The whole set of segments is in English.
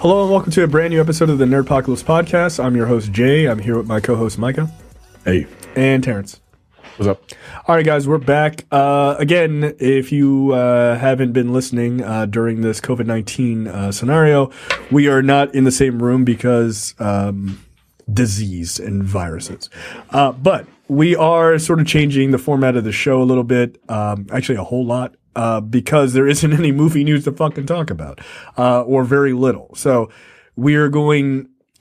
Hello and welcome to a brand new episode of the Nerdpocalypse Podcast. I'm your host, Jay. I'm here with my co-host, Micah. Hey. And Terrence. What's up? All right, guys, we're back. Again, if you haven't been listening during this COVID-19 scenario, we are not in the same room because disease and viruses. But we are sort of changing the format of the show a little bit, actually a whole lot. Because there isn't any movie news to fucking talk about, or very little. So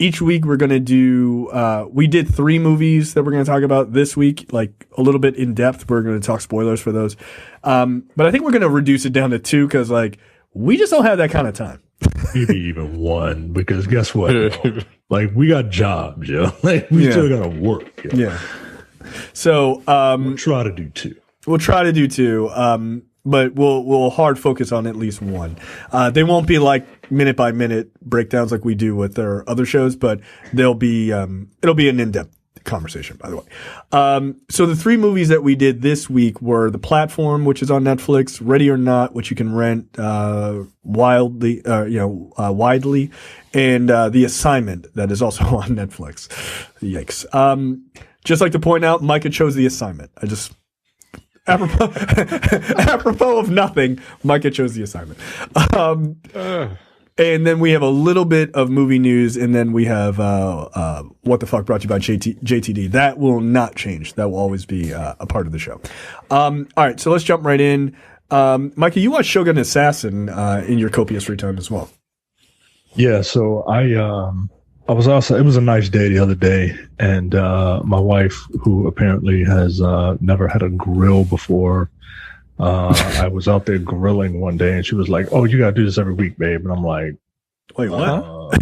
each week we're going to do, we did 3 movies that we're going to talk about this week, like a little bit in depth. We're going to talk spoilers for those. But I think we're going to reduce it down to 2 because we just don't have that kind of time. Maybe even 1, because guess what? We got jobs, yo. We still got to work. Yo. Yeah. So, we'll try to do 2. We'll try to do 2. But we'll hard focus on at least 1. They won't be like minute by minute breakdowns like we do with our other shows, but it'll be an in-depth conversation, by the way. So the 3 movies that we did this week were The Platform, which is on Netflix, Ready or Not, which you can rent, widely, and, The Assignment, that is also on Netflix. Yikes. Just like to point out, Micah chose The Assignment. Apropos of nothing, Micah chose The Assignment. And then we have a little bit of movie news, and then we have What the Fuck, brought to you by JTD. That will not change. That will always be a part of the show. All right, so let's jump right in. Micah, you watched Shogun Assassin in your copious free time as well. Yeah, so I was also, it was a nice day the other day, and my wife, who apparently has never had a grill before, I was out there grilling one day, and she was like, "Oh, you gotta do this every week, babe." And I'm like, "Wait, what?"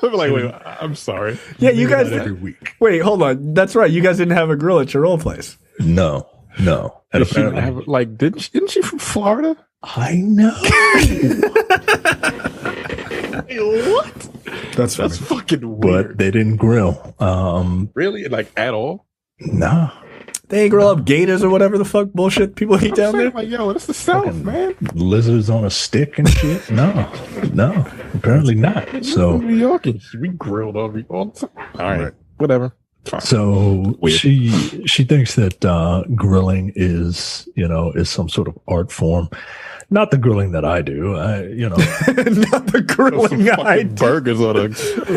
Wait, I'm sorry. Yeah, you guys every week. Wait, hold on. That's right. You guys didn't have a grill at your old place. No. And apparently, isn't she from Florida? I know. What? That's fucking weird. But they didn't grill. Really? At all? No. They ain't grill up gators or whatever the fuck bullshit people eat down there. Yo, that's the South, man. Lizards on a stick and shit? No, apparently not. So New York, we grilled all the time. All right, whatever. Fine. So she thinks that grilling is some sort of art form. Not the grilling that I do, Not the grilling I do. Burgers on a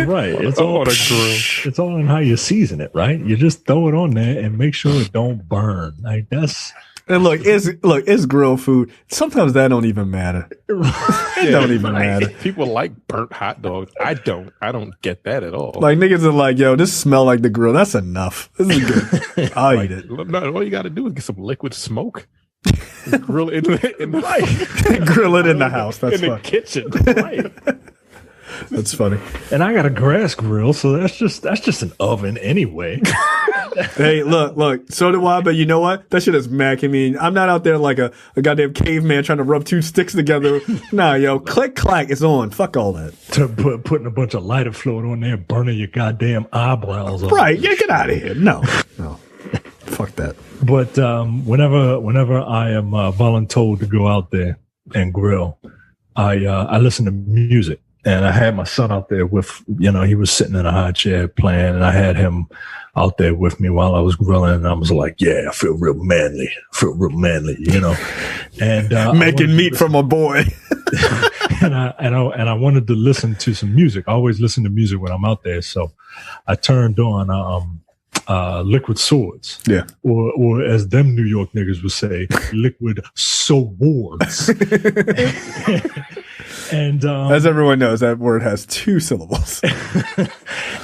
right. It's all on a grill. It's all in how you season it, right? You just throw it on there and make sure it don't burn. That's. And it's grill food. Sometimes that don't even matter. It don't even matter. People like burnt hot dogs. I don't get that at all. Like niggas are like, yo, this smell like the grill. That's enough. This is good. I'll eat it. No, all you got to do is get some liquid smoke. Grill it in the right. Grill it in the house. That's in fine. The kitchen. Right. That's funny. And I got a grass grill, so that's just an oven anyway. Hey, look. So do I, but you know what? That shit is mac. I mean, I'm not out there like a goddamn caveman trying to rub 2 sticks together. Nah, yo, click clack, it's on. Fuck all that. Putting a bunch of lighter fluid on there, burning your goddamn eyebrows off. Right? Yeah, get out of here. No. Fuck that. But whenever I am voluntold to go out there and grill, I listen to music. And I had my son out there with, he was sitting in a high chair playing, and I had him out there with me while I was grilling. And I was like, yeah, I feel real manly, And making meat from a boy. and I wanted to listen to some music. I always listen to music when I'm out there. So I turned on Liquid Swords. Yeah. Or as them New York niggas would say, Liquid Swords. And as everyone knows, that word has 2 syllables.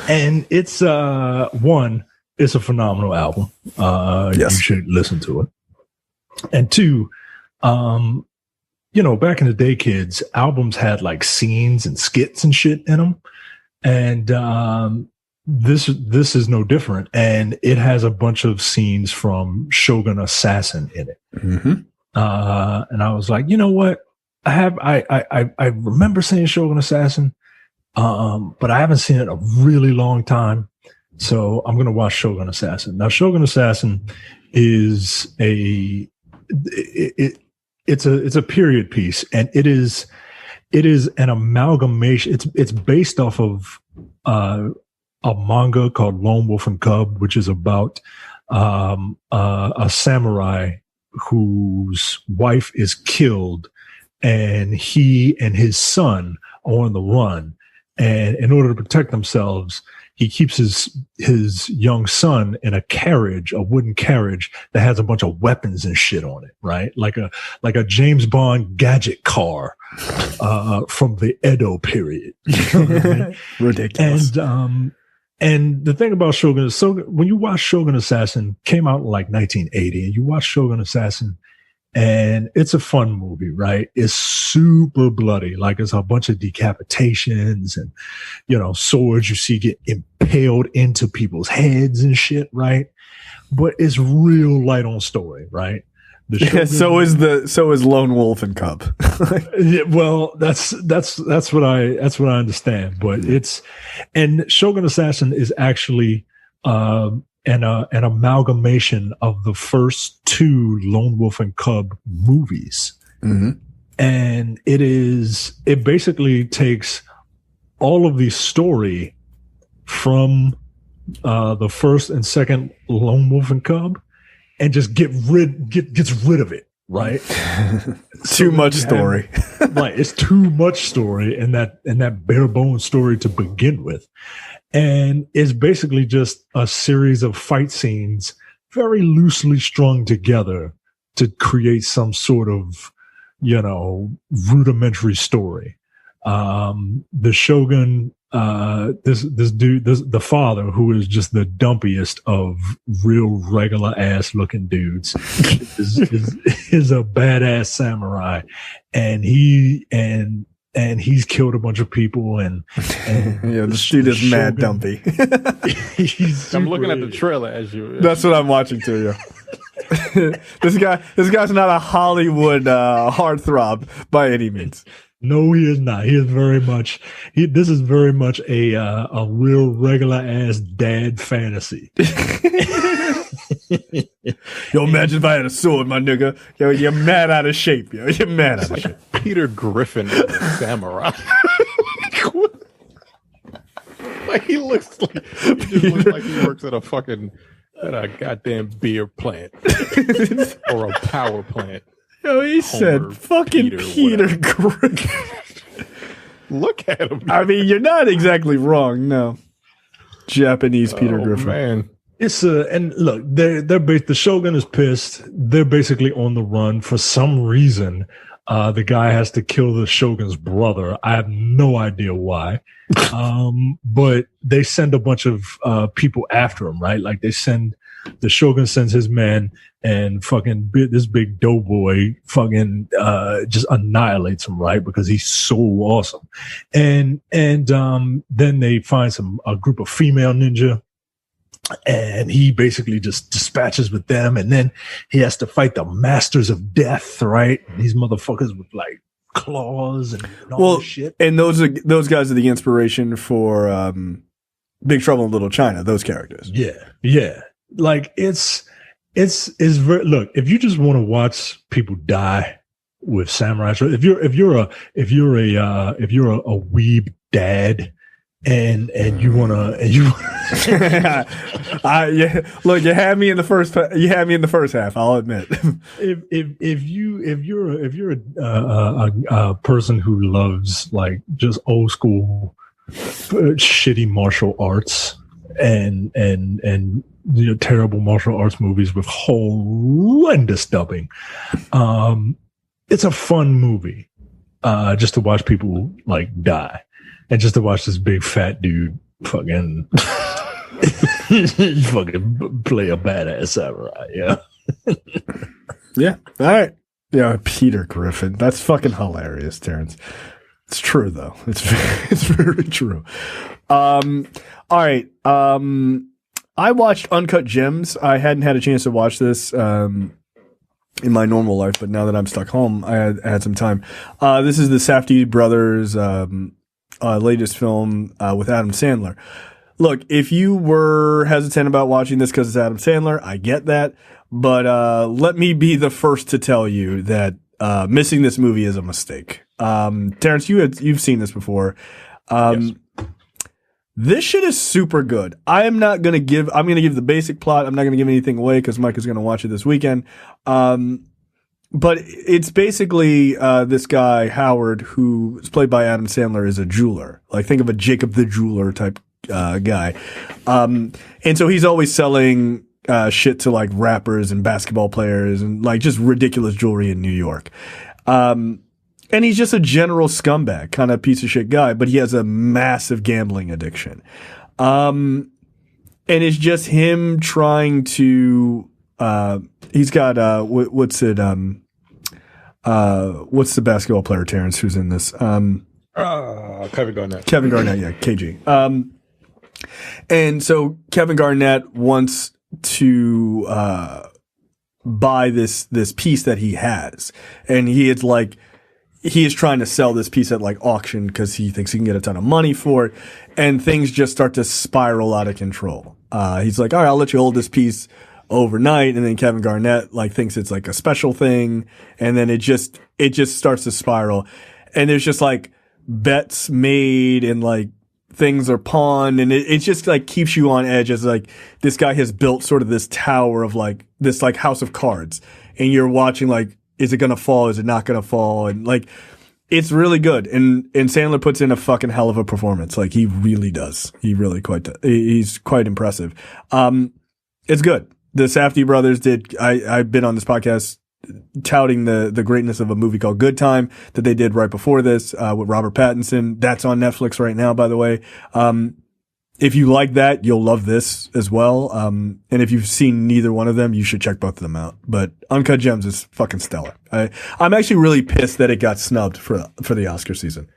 And it's it's a phenomenal album. Yes. You should listen to it. And 2, back in the day, kids, albums had like scenes and skits and shit in them. And this is no different. And it has a bunch of scenes from Shogun Assassin in it. Mm-hmm. And I was like, you know what? I remember seeing Shogun Assassin, but I haven't seen it in a really long time. So I'm going to watch Shogun Assassin. Now, Shogun Assassin is it's a period piece, and it is it is an amalgamation. It's based off of a manga called Lone Wolf and Cub, which is about a samurai whose wife is killed, and he and his son are on the run. And in order to protect themselves, he keeps his young son in a wooden carriage that has a bunch of weapons and shit on it, right? Like a James Bond gadget car from the Edo period. You know what I mean? Ridiculous. And the thing about Shogun, so when you watch Shogun Assassin, came out in like 1980, and you watch Shogun Assassin, and it's a fun movie, right? It's super bloody. Like, it's a bunch of decapitations and, you know, swords you see get impaled into people's heads and shit, right? But it's real light on story, right? So is Lone Wolf and Cub. Yeah, well, that's what I understand. But and Shogun Assassin is actually an amalgamation of the first two Lone Wolf and Cub movies. Mm-hmm. And it basically takes all of the story from the first and second Lone Wolf and Cub and just gets rid of it, right? Too much story. Right. It's too much story and that bare bones story to begin with. And it's basically just a series of fight scenes very loosely strung together to create some sort of, you know, rudimentary story. The Shogun, this dude, the father, who is just the dumpiest of real regular ass looking dudes, is a badass samurai, and he's killed a bunch of people, and yeah, this dude is mad dumpy. I'm looking at the trailer as you. That's what I'm watching too. Yeah. This guy's not a Hollywood heartthrob by any means. No, he is not. He is very much. This is very much a real regular ass dad fantasy. Yo, imagine if I had a sword, my nigga. Yo, you're mad out of shape. Yo, you're mad out of shape. Peter Griffin is a samurai. Like he looks like he works at a goddamn beer plant or a power plant. Yo, he said fucking Peter Griffin. Look at him. I mean, you're not exactly wrong. No, Japanese Peter Griffin. Man. It's and look, the Shogun is pissed. They're basically on the run for some reason. The guy has to kill the Shogun's brother. I have no idea why. But they send a bunch of people after him, right? Like the Shogun sends his men, and fucking this big doughboy fucking just annihilates him, right? Because he's so awesome. And then they find a group of female ninja, and he basically just dispatches with them, and then he has to fight the Masters of Death, right? These motherfuckers with like claws and all this shit. And those guys are the inspiration for Big Trouble in Little China. Those characters. Yeah. Like it's very, look, if you just want to watch people die with samurai, so if you're a weeb dad. And you wanna yeah, look, you had me in the first half, I'll admit. if you're a person who loves like just old school shitty martial arts and you know, terrible martial arts movies with horrendous dubbing, it's a fun movie just to watch people like die. And just to watch this big fat dude fucking play a badass samurai, yeah. Yeah. All right. Yeah, Peter Griffin. That's fucking hilarious, Terrence. It's true though. It's very true. All right. I watched Uncut Gems. I hadn't had a chance to watch this in my normal life, but now that I'm stuck home, I had some time. This is the Safdie brothers latest film with Adam Sandler. Look, if you were hesitant about watching this because it's Adam Sandler, I get that. But let me be the first to tell you that missing this movie is a mistake. Terrence, you've seen this before. Yes. This shit is super good. I'm going to give the basic plot. I'm not going to give anything away because Mike is going to watch it this weekend. But it's basically this guy, Howard, who is played by Adam Sandler, is a jeweler. Like, think of a Jacob the Jeweler type guy. And so he's always selling shit to, like, rappers and basketball players and, like, just ridiculous jewelry in New York. And he's just a general scumbag, kind of piece of shit guy, but he has a massive gambling addiction. And it's just him trying to, he's got, what's the basketball player, Terrence, who's in this? Kevin Garnett. Kevin Garnett, yeah, KG. And so Kevin Garnett wants to, buy this piece that he has. And he is trying to sell this piece at like auction because he thinks he can get a ton of money for it. And things just start to spiral out of control. He's like, all right, I'll let you hold this piece overnight. And then Kevin Garnett like thinks it's like a special thing. And then it just starts to spiral. And there's just like bets made and like things are pawned. And it just like keeps you on edge as like this guy has built sort of this tower of like this like house of cards. And you're watching like, is it going to fall? Is it not going to fall? And like, it's really good. And Sandler puts in a fucking hell of a performance. Like he really does. He really he's quite impressive. It's good. The Safdie brothers I've been on this podcast touting the greatness of a movie called Good Time that they did right before this, with Robert Pattinson. That's on Netflix right now, by the way. If you like that, you'll love this as well. And if you've seen neither one of them, you should check both of them out. But Uncut Gems is fucking stellar. I'm actually really pissed that it got snubbed for the Oscar season,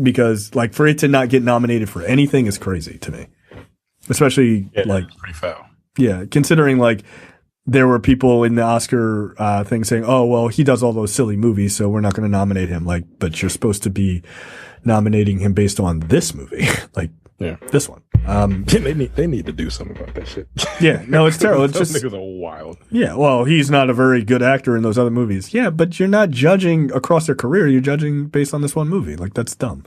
because like for it to not get nominated for anything is crazy to me, especially like pretty foul. Yeah, considering like there were people in the Oscar thing saying, "Oh, well, he does all those silly movies, so we're not going to nominate him." Like, but you're supposed to be nominating him based on this movie, like. Yeah, this one. They need to do something about that shit. Yeah, no, it's terrible. It's those just niggas are wild. Yeah, well, he's not a very good actor in those other movies. Yeah, but you're not judging across their career. You're judging based on this one movie. Like that's dumb.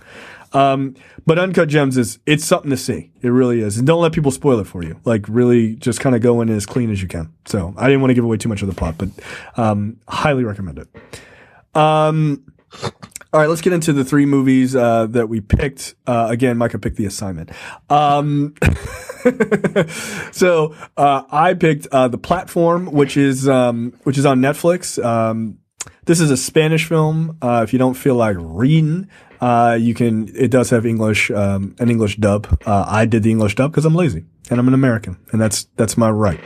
But Uncut Gems it's something to see. It really is. And don't let people spoil it for you. Like really, just kind of go in as clean as you can. So I didn't want to give away too much of the plot, but highly recommend it. All right, let's get into the three movies that we picked. Again, Micah picked The Assignment. So I picked The Platform, which is on Netflix. This is a Spanish film. If you don't feel like reading, you can. It does have English, an English dub. I did the English dub because I'm lazy and I'm an American, and that's my right.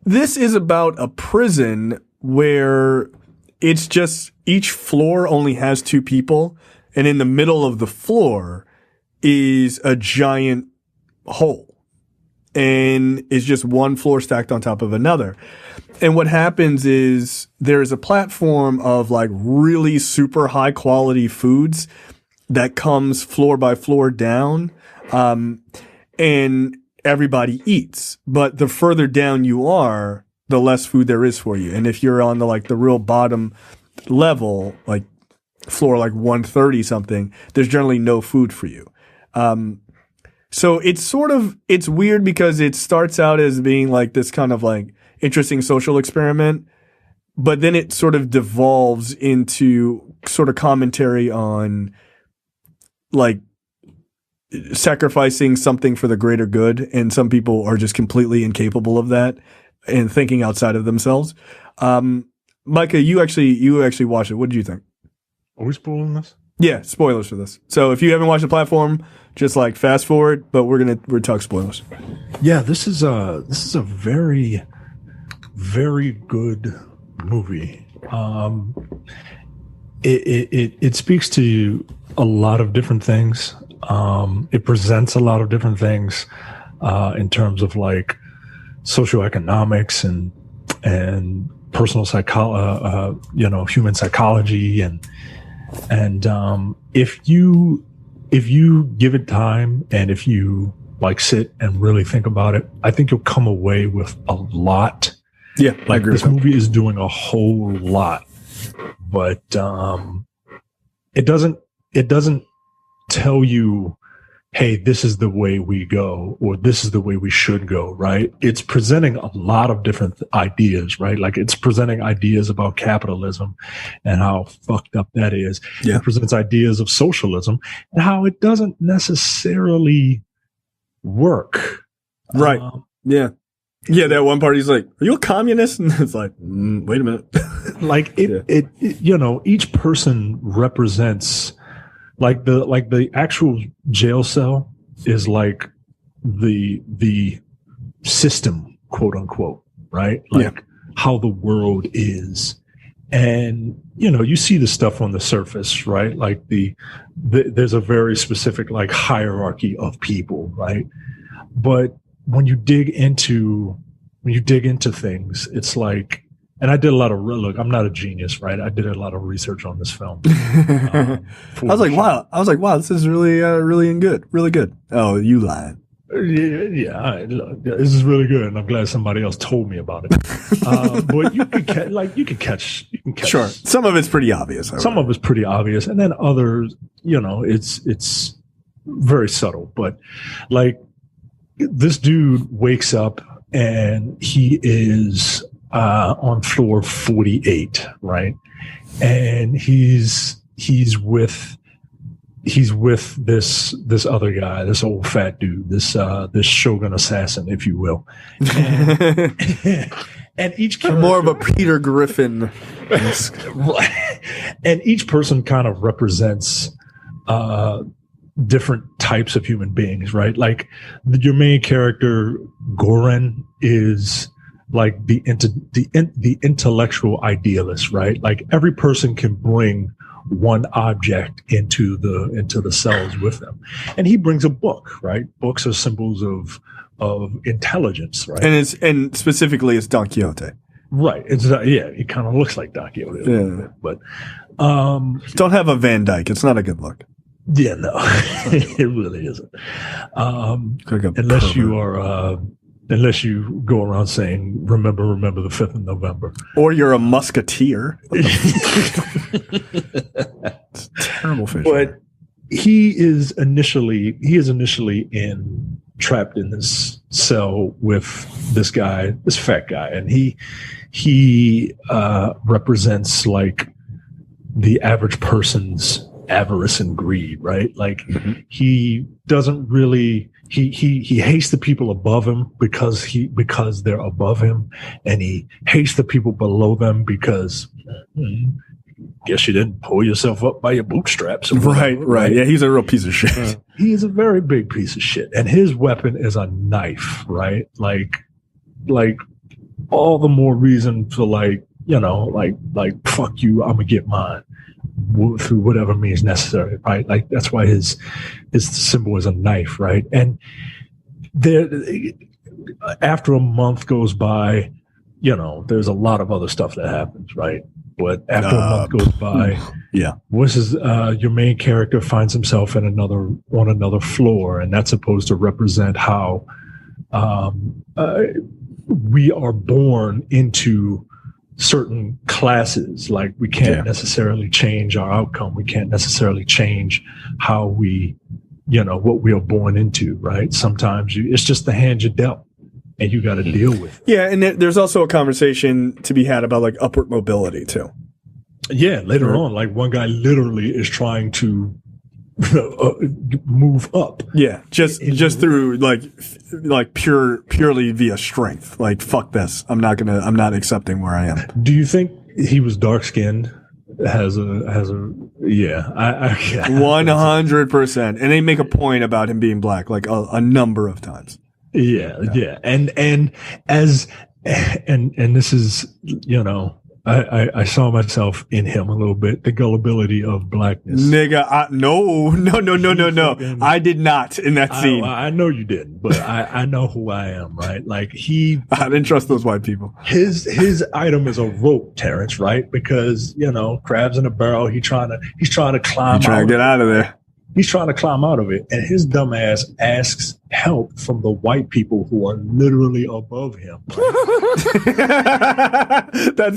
This is about a prison where it's just each floor only has two people, and in the middle of the floor is a giant hole, and it's just one floor stacked on top of another. And what happens is there's a platform of like really super high quality foods that comes floor by floor down, and everybody eats. But the further down you are, the less food there is for you. And if you're on the real bottom level, like floor like 130 something, there's generally no food for you. So it's weird because it starts out as being like this kind of like interesting social experiment, but then it sort of devolves into sort of commentary on like sacrificing something for the greater good. And some people are just completely incapable of that and thinking outside of themselves. Micah, you actually watched it. What did you think? Are we spoiling this? Yeah, spoilers for this. So if you haven't watched The Platform, just like fast forward, but we're talk spoilers. Yeah, this is a very, very good movie. It speaks to a lot of different things. It presents a lot of different things in terms of like socioeconomics and personal human psychology, and if you give it time and if you like sit and really think about it, I think you'll come away with a lot. Yeah, like this movie is doing a whole lot But it doesn't tell you, hey, this is the way we go, or this is the way we should go, right? It's presenting a lot of different ideas, right? Like it's presenting ideas about capitalism and how fucked up that is. Yeah. It presents ideas of socialism and how it doesn't necessarily work. Right. Yeah. Yeah, that one party's like, "Are you a communist?" And it's like, wait a minute. Like it, you know, each person represents like the actual jail cell is like the system, quote unquote, right? Like how the world is. And, you know, you see the stuff on the surface, right? Like there's a very specific like hierarchy of people, right? But when you dig into things, it's like, and I did a lot of look. I'm not a genius, right? I did a lot of research on this film. I was like, wow, this is really good. Oh, you lying? Yeah. Look, this is really good, and I'm glad somebody else told me about it. But you can catch. Sure, some of it's pretty obvious. Some of it's pretty obvious, and then others, you know, it's very subtle. But like this dude wakes up and he is on floor 48, right? And he's with this other guy, this old fat dude, this Shogun assassin, if you will. And each character, more of a Peter Griffin. And each person kind of represents different types of human beings, right? Like your main character, Goran, is like the intellectual idealist, right? Like every person can bring one object into the cells with them, and he brings a book, right? Books are symbols of intelligence, right? And specifically, it's Don Quixote, right? It's it kind of looks like Don Quixote, a little bit, but don't have a Van Dyke. It's not a good look. Yeah, no, it really isn't. Unless you go around saying, remember the 5th of November. Or you're a musketeer. It's a terrible fish. But he is initially trapped in this cell with this guy, this fat guy. And he represents like the average person's avarice and greed, right? Like he doesn't really, he hates the people above him because they're above him, and he hates the people below them because guess you didn't pull yourself up by your bootstraps. Right. Yeah, he's a real piece of shit. He is a very big piece of shit, and his weapon is a knife, right? Like all the more reason to like fuck you, I'm gonna get mine through whatever means necessary, right? Like that's why his symbol is a knife, right? And there, after a month goes by, you know, there's a lot of other stuff that happens, right? But after a month goes by, your main character finds himself on another floor, and that's supposed to represent how we are born into certain classes. Like we can't necessarily change our outcome. We can't necessarily change how we, you know, what we are born into, right? Sometimes it's just the hand you're dealt, and you got to deal with it. Yeah, and there's also a conversation to be had about like upward mobility too. Yeah, later on, like one guy literally is trying to move up. Yeah, just through like purely via strength. Like fuck this, I'm not accepting where I am. Do you think he was dark skinned? Has a yeah, I 100%, and they make a point about him being black like a number of times. Yeah, and this is, you know, I saw myself in him a little bit, the gullibility of blackness. Nigga, no. I did not in that scene. I know you didn't, but I know who I am, right? Like I didn't trust those white people. His item is a rope, Terrence, right? Because, you know, crabs in a barrel. He's trying to climb. He's trying to get out of there. He's trying to climb out of it, and his dumb ass asks help from the white people who are literally above him. That's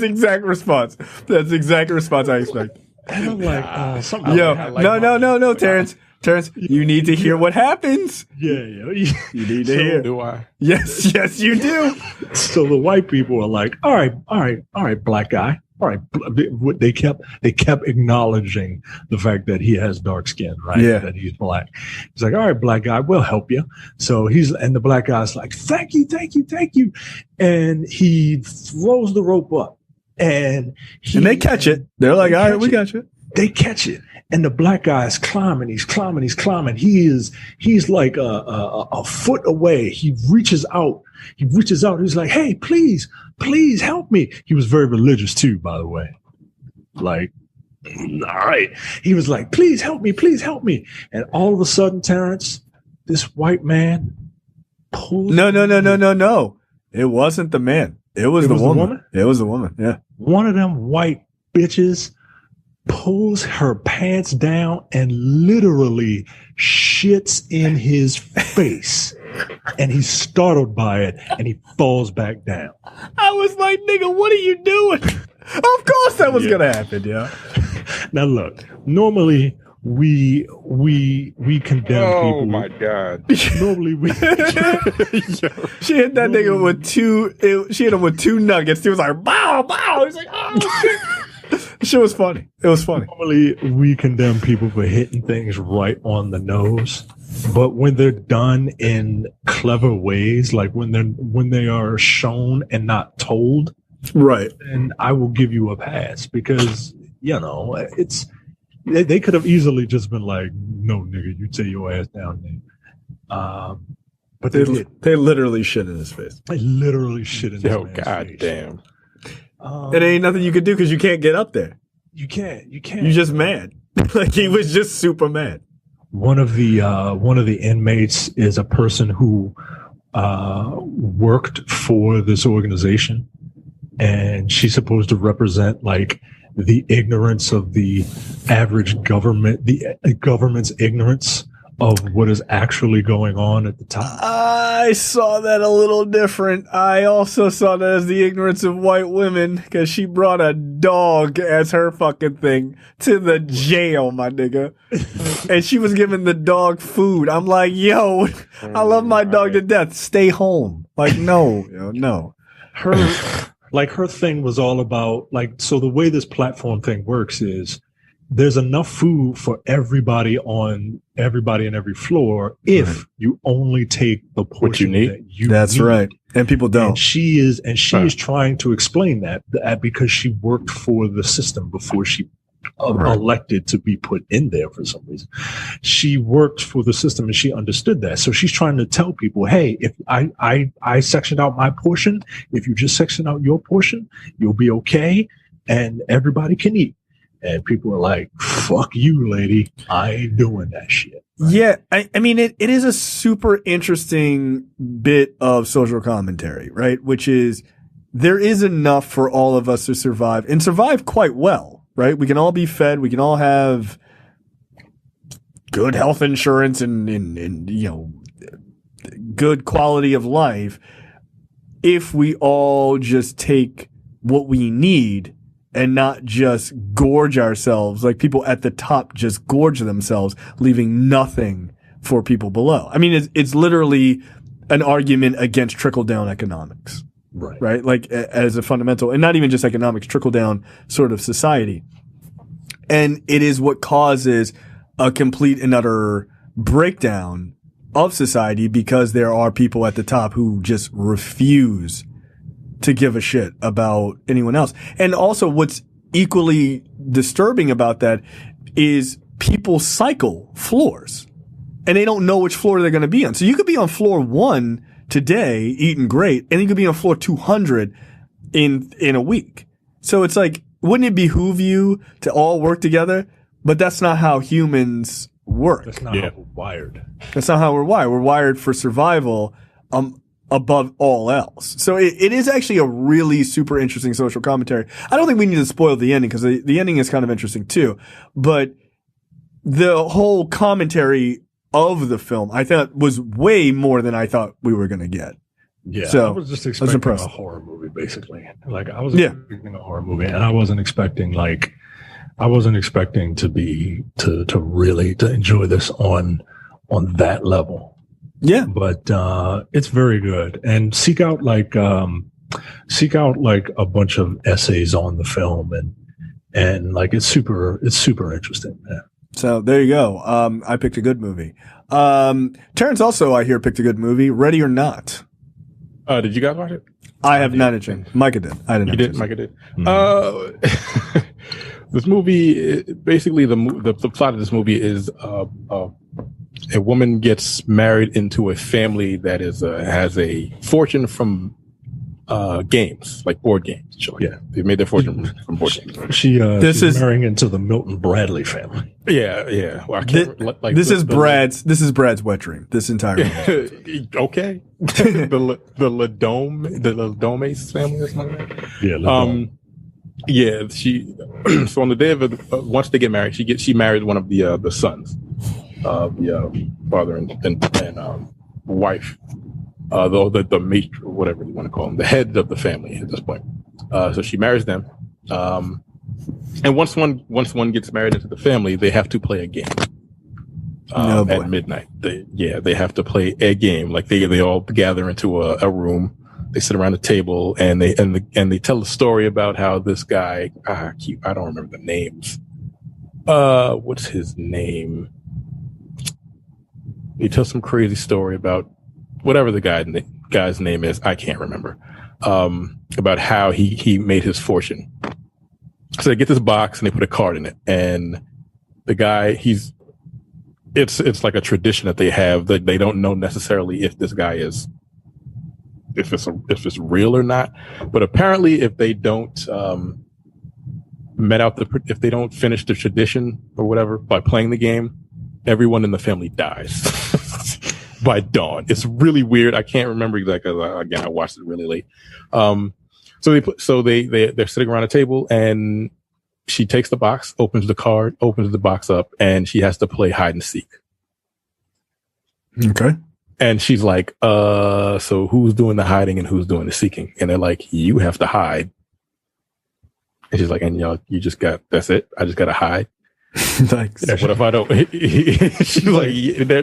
the exact response. That's the exact response I expect. And I'm like, something. Yo, like no, Terrence. Terrence, you need to hear what happens. Yeah. You need to hear. Do I? Yes, you do. So the white people are like, all right, black guy. All right, they kept acknowledging the fact that he has dark skin, right? Yeah. That he's black. He's like, all right, black guy, we'll help you. So and the black guy's like, thank you. And he throws the rope up and they catch it. They're like, all right, we got you. They catch it. And the black guy is climbing. He's climbing. He's like a foot away. He reaches out. He's like, hey, please help me. He was very religious too, by the way. Like, all right. He was like, please help me. And all of a sudden, Terrence, this white man pulls. No. It wasn't the man. It was the woman. It was the woman. Yeah. One of them white bitches pulls her pants down and literally shits in his face. And he's startled by it, and he falls back down. I was like, nigga, what are you doing? Of course that was going to happen, yeah. Now, look, normally we condemn people. Oh, my God. Normally we... She hit that nigga with she hit him with 2 nuggets. He was like, bow, bow. He's like, oh, shit. Shit was funny. It was funny. Normally, we condemn people for hitting things right on the nose, but when they're done in clever ways, like when they are shown and not told, right? And I will give you a pass because it's they could have easily just been like, "No, nigga, you take your ass down there." But they literally shit in his face. They literally shit in his face. Oh, God damn. It ain't nothing you could do because you can't get up there. You can't. You're just mad. Like he was just super mad. One of the inmates is a person who worked for this organization, and she's supposed to represent like the ignorance of the average government, the government's ignorance of what is actually going on at the time. I saw that a little different. I also saw that as the ignorance of white women because she brought a dog as her fucking thing to the jail, my nigga. And she was giving the dog food. I'm like, yo, I love my dog to death. Stay home. Like, no. Her thing was all about so the way this platform thing works is there's enough food for everybody in every floor if you only take the portion that you That's need. right. And people don't. And she is trying to explain that because she worked for the system before she elected to be put in there for some reason. She worked for the system and she understood that. So she's trying to tell people, hey, if I sectioned out my portion, if you just section out your portion, you'll be okay and everybody can eat. And people are like, fuck you, lady. I ain't doing that shit. Right? Yeah. I mean, it is a super interesting bit of social commentary, right? Which is there is enough for all of us to survive and survive quite well, right? We can all be fed. We can all have good health insurance and good quality of life if we all just take what we need and not just gorge ourselves, like people at the top just gorge themselves, leaving nothing for people below. I mean, it's literally an argument against trickle-down economics, right? Like as a fundamental, and not even just economics, trickle-down sort of society. And it is what causes a complete and utter breakdown of society because there are people at the top who just refuse to give a shit about anyone else. And also what's equally disturbing about that is people cycle floors and they don't know which floor they're going to be on. So you could be on floor 1 today eating great and you could be on floor 200 in a week. So it's like, wouldn't it behoove you to all work together? But that's not how humans work. That's not how we're wired. That's not how we're wired. We're wired for survival. Above all else. So it is actually a really super interesting social commentary. I don't think we need to spoil the ending because the ending is kind of interesting too. But the whole commentary of the film, I thought, was way more than I thought we were going to get. Yeah, So, I was just expecting a horror movie, basically. Like I was Yeah. expecting a horror movie, and I wasn't expecting to really enjoy this on that level. Yeah. But it's very good. And seek out like a bunch of essays on the film, and like it's super interesting. Yeah. So there you go. I picked a good movie. Terrence also, I hear, picked a good movie. Ready or Not. Did you guys watch it? I have not a chance. Micah did. I didn't. You did. Micah did. Mm-hmm. This movie, basically, the plot of this movie is a woman gets married into a family that has a fortune from games, like board games. Yeah, they made their fortune from board games. She's marrying into the Milton Bradley family. Yeah. Well, this is Brad's wet dream. This entire movie. Okay. the Ladomes family or something like that. Yeah. Ladome. Yeah. She. So on the day of once they get married, she married one of the sons of the father and wife. The mate, whatever you want to call them, the head of the family at this point. So she marries them. And once one gets married into the family, they have to play a game. At midnight. They have to play a game. Like they all gather into a room. They sit around a table and they tell a story about how this guy, I don't remember the names. What's his name? He tells some crazy story about whatever the guy's name is, I can't remember, about how he made his fortune. So they get this box and they put a card in it, and the guy, it's like a tradition that they have that they don't know necessarily if this guy is, if it's real or not. But apparently, if they don't if they don't finish the tradition or whatever by playing the game, everyone in the family dies. By dawn. It's really weird. I can't remember exactly. Again, I watched it really late. So they're sitting around a table, and she takes the box, opens the box up, and she has to play hide and seek. Okay. And she's like, so who's doing the hiding and who's doing the seeking? And they're like, you have to hide. And she's like, and you just that's it? I just got to hide. Thanks. What if I don't? She's like,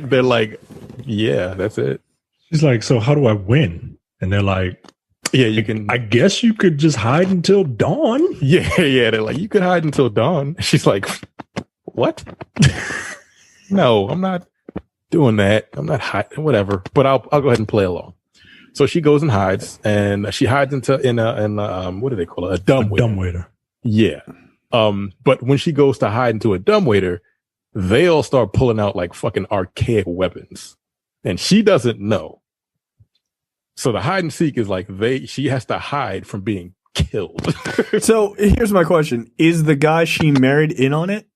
they're like, yeah, that's it. She's like, so how do I win? And they're like, yeah, you can. I guess you could just hide until dawn. Yeah. They're like, you could hide until dawn. She's like, what? No, I'm not doing that. I'm not hiding, whatever. But I'll go ahead and play along. So she goes and hides, and she hides in a what do they call it? A dumbwaiter. Yeah. But when she goes to hide into a dumbwaiter, they all start pulling out like fucking archaic weapons, and she doesn't know. So the hide and seek is like she has to hide from being killed. So here's my question: is the guy she married in on it?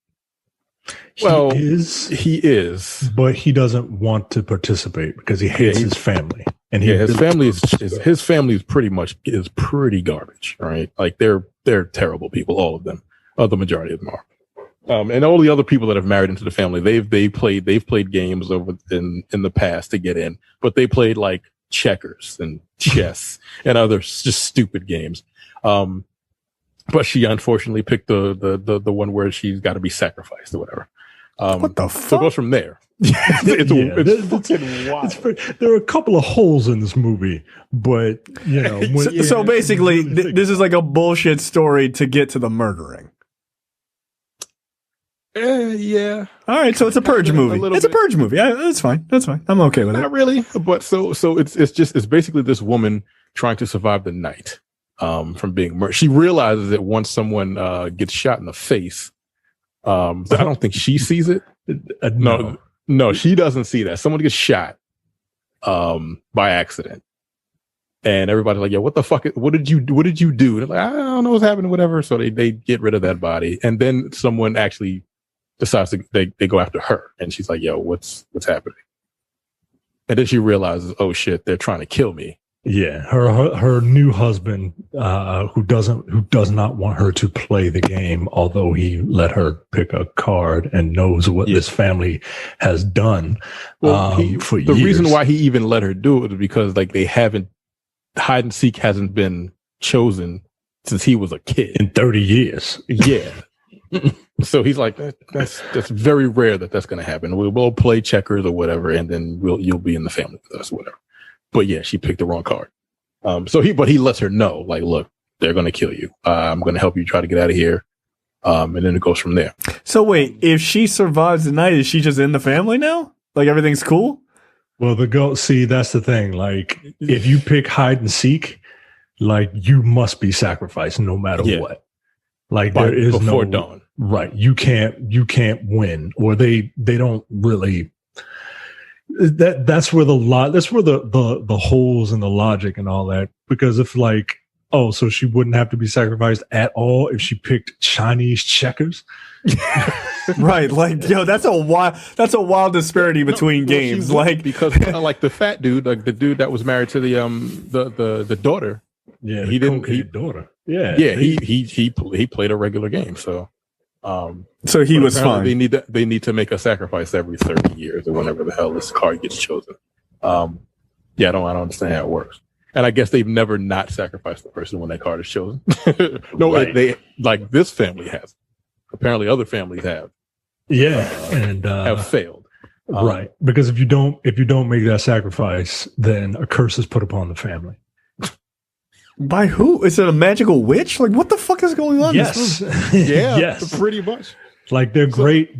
Well, he is, but he doesn't want to participate because he hates his family, and his family is pretty garbage, right? Like they're terrible people, all of them. The majority of them are. And all the other people that have married into the family, they've played games over in the past to get in, but they played like checkers and chess and other just stupid games. But she unfortunately picked the one where she's got to be sacrificed or whatever. What the fuck? So it goes from there. It's fucking wild. There are a couple of holes in this movie, but so basically, this is like a bullshit story to get to the murdering. Yeah. All right, so it's a purge movie. It's a purge movie. Yeah, that's fine. I'm okay with it. Not really, but so it's basically this woman trying to survive the night from being murdered. She realizes that once someone gets shot in the face, I don't think she sees it. No, she doesn't see that. Someone gets shot by accident. And everybody's like, "Yo, what the fuck? What did you do?" They're like, "I don't know what's happening, whatever." So they get rid of that body, and then someone actually decides they go after her, and she's like, "Yo, what's happening?" And then she realizes, "Oh shit, they're trying to kill me." Yeah, her new husband, who does not want her to play the game, although he let her pick a card and knows what this family has done for years. The reason why he even let her do it is because like they haven't hide and seek hasn't been chosen since he was a kid in 30 years. Yeah. So he's like, that's very rare that's going to happen. We'll play checkers or whatever, and then you'll be in the family with us, whatever. But yeah, she picked the wrong card. But he lets her know, like, look, they're going to kill you. I'm going to help you try to get out of here. And then it goes from there. So wait, if she survives the night, is she just in the family now? Like everything's cool? Well, that's the thing. Like, if you pick hide and seek, like, you must be sacrificed no matter what. Like, there is before dawn. Right. You can't win, or they don't really. That's where the holes in the logic and all that. Because if like, so she wouldn't have to be sacrificed at all if she picked Chinese checkers. Right. Like, yo, that's a wild disparity between games. Like, because like the fat dude, like the dude that was married to the daughter. Yeah. Daughter. Yeah. Yeah. He played a regular game. So, so he was fine. They need to make a sacrifice every 30 years or whenever the hell this card gets chosen. I don't understand how it works. And I guess they've never not sacrificed the person when that card is chosen. No, right. They like this family has. Apparently, other families have. Yeah, and have failed. Right, because if you don't make that sacrifice, then a curse is put upon the family. By who? Is it a magical witch? Like, what the fuck is going on? Yes. Yes, pretty much. Like their great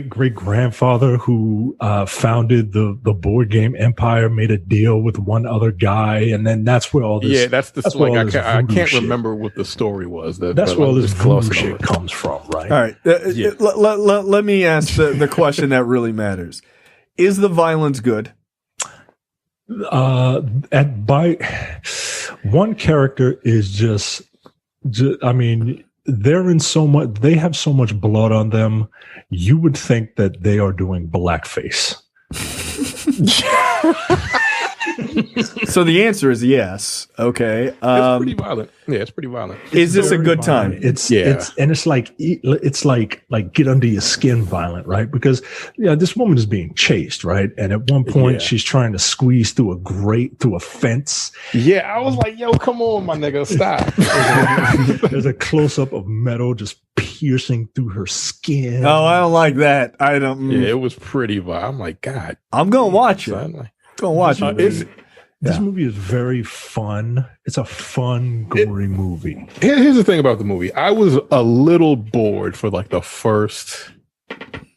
grandfather who founded the board game empire made a deal with one other guy, and then that's where all this. Yeah, that's like I can't remember what the story was. That's where all this voodoo shit comes from, right? All right, let me ask the question that really matters: is the violence good? One character is just I mean. They have so much blood on them. You would think that they are doing blackface. So the answer is yes. Okay. It's pretty violent. Yeah, it's pretty violent. Is this a good time? It's like get under your skin violent, right? Because this woman is being chased, right? And at one point she's trying to squeeze through a fence. Yeah, I was like, yo, come on, my nigga, stop. There's a close up of metal just piercing through her skin. Oh, I don't like that. I don't. Yeah, it was pretty violent. I'm like, God, I'm gonna watch it. Go watch it. This movie is very fun. It's a fun, gory movie. Here's the thing about the movie. I was a little bored for like the first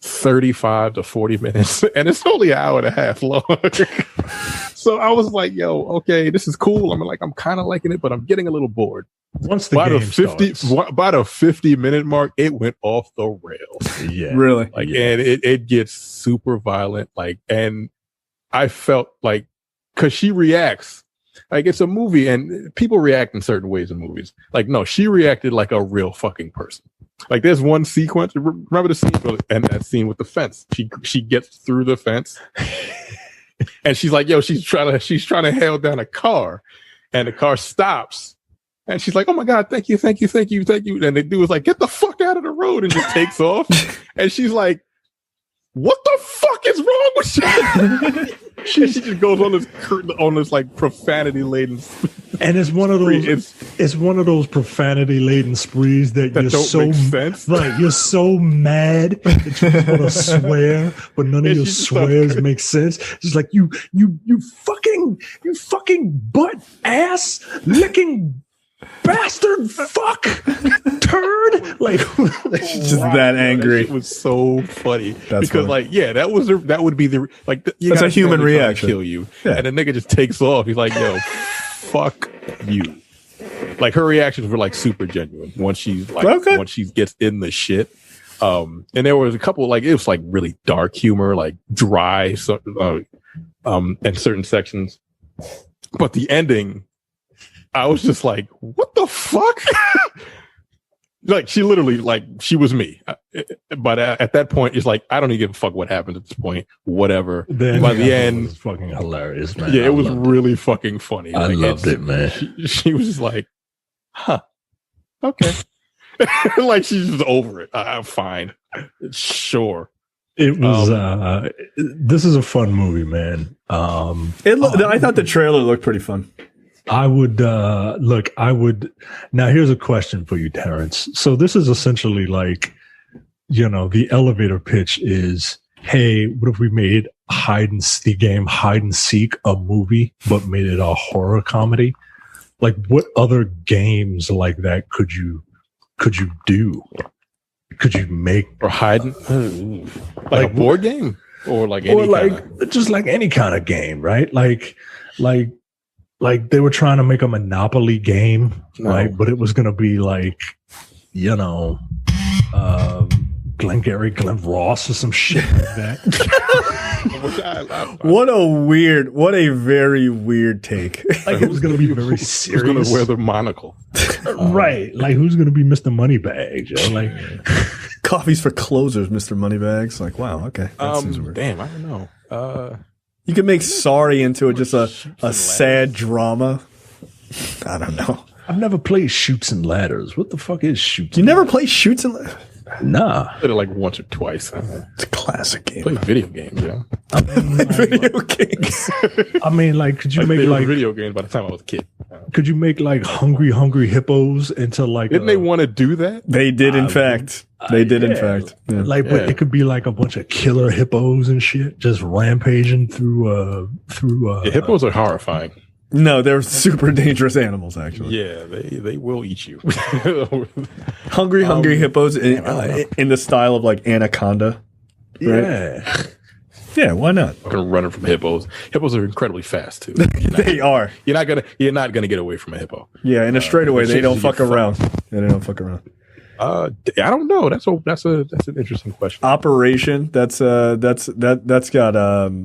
35 to 40 minutes, and it's only an hour and a half long. So I was like, yo, okay, this is cool. I'm kind of liking it, but I'm getting a little bored. Once the game starts. By the 50-minute mark, it went off the rails. Yeah. Really? And it gets super violent. And I felt like, because she reacts like it's a movie and people react in certain ways in movies. Like, no, she reacted like a real fucking person. Like, there's one sequence. Remember the scene and that scene with the fence? She gets through the fence and she's like, yo, she's trying to hail down a car, and the car stops. And she's like, oh my God, thank you. And the dude was like, get the fuck out of the road, and just takes off. And she's like, what the fuck is wrong with you? She just goes on this like profanity laden, and it's one of those profanity laden sprees that you're don't so make sense. Right, you're so mad that you just want to swear, but none of your swears make sense. She's like, you fucking butt ass licking bastard fuck turd, like she's just that angry. It was so funny. That's because funny. Like, that would be the like that's a human reaction. Kill you, and the nigga just takes off. He's like, yo, fuck you. Like, her reactions were like super genuine once she's like once she gets in the shit. And there was a couple, like, it was like really dark humor, like dry, in certain sections, but the ending, I was just like, what the fuck? Like she literally, like she was me. But at that point, it's like I don't even give a fuck what happened at this point. Whatever. By the end, it was fucking hilarious, man. Yeah, it was really fucking funny. I loved it, man. She was just like, huh, okay. Like she's just over it. I'm fine. Sure. It was. This is a fun movie, man. I thought the trailer looked pretty fun. I would look. I would. Now, here's a question for you, Terrence. So this is essentially like, the elevator pitch is, hey, what if we made hide and seek a movie, but made it a horror comedy? Like, what other games like that could you do? Could you make or hide like a board game or like any just like any kind of game, right? Like they were trying to make a Monopoly game, right? But it was going to be like, Glengarry Glen Ross or some shit like that. What a very weird take. Like it was going to be very serious. Who's going to wear the monocle? Right. Like who's going to be Mr. Moneybags? Like coffees for closers, Mr. Moneybags. Like, wow, okay. That seems weird. Damn, I don't know. You could make Sorry into just a sad drama. I don't know. I've never played Shoots and Ladders. What the fuck is Shoots? You never play Shoots and Ladders? Nah. I played it like once or twice. It's a classic game. Play video games, yeah. Video games. I mean, like, could you make like video games by the time I was a kid? Could you make like Hungry Hippos into like? Didn't they want to do that? They did, in fact. They did, in fact. Yeah. Like, but it could be like a bunch of killer hippos and shit, just rampaging through. Hippos are horrifying. No, they're super dangerous animals, actually. Yeah, they will eat you. Hungry hippos in the style of like Anaconda. Right? Yeah. Yeah, why not? I'm gonna run from hippos. Hippos are incredibly fast too. They are. You're not gonna get away from a hippo. Yeah, in a straightaway, they don't fuck around. Yeah, they don't fuck around. I don't know. That's an interesting question. Operation. That's got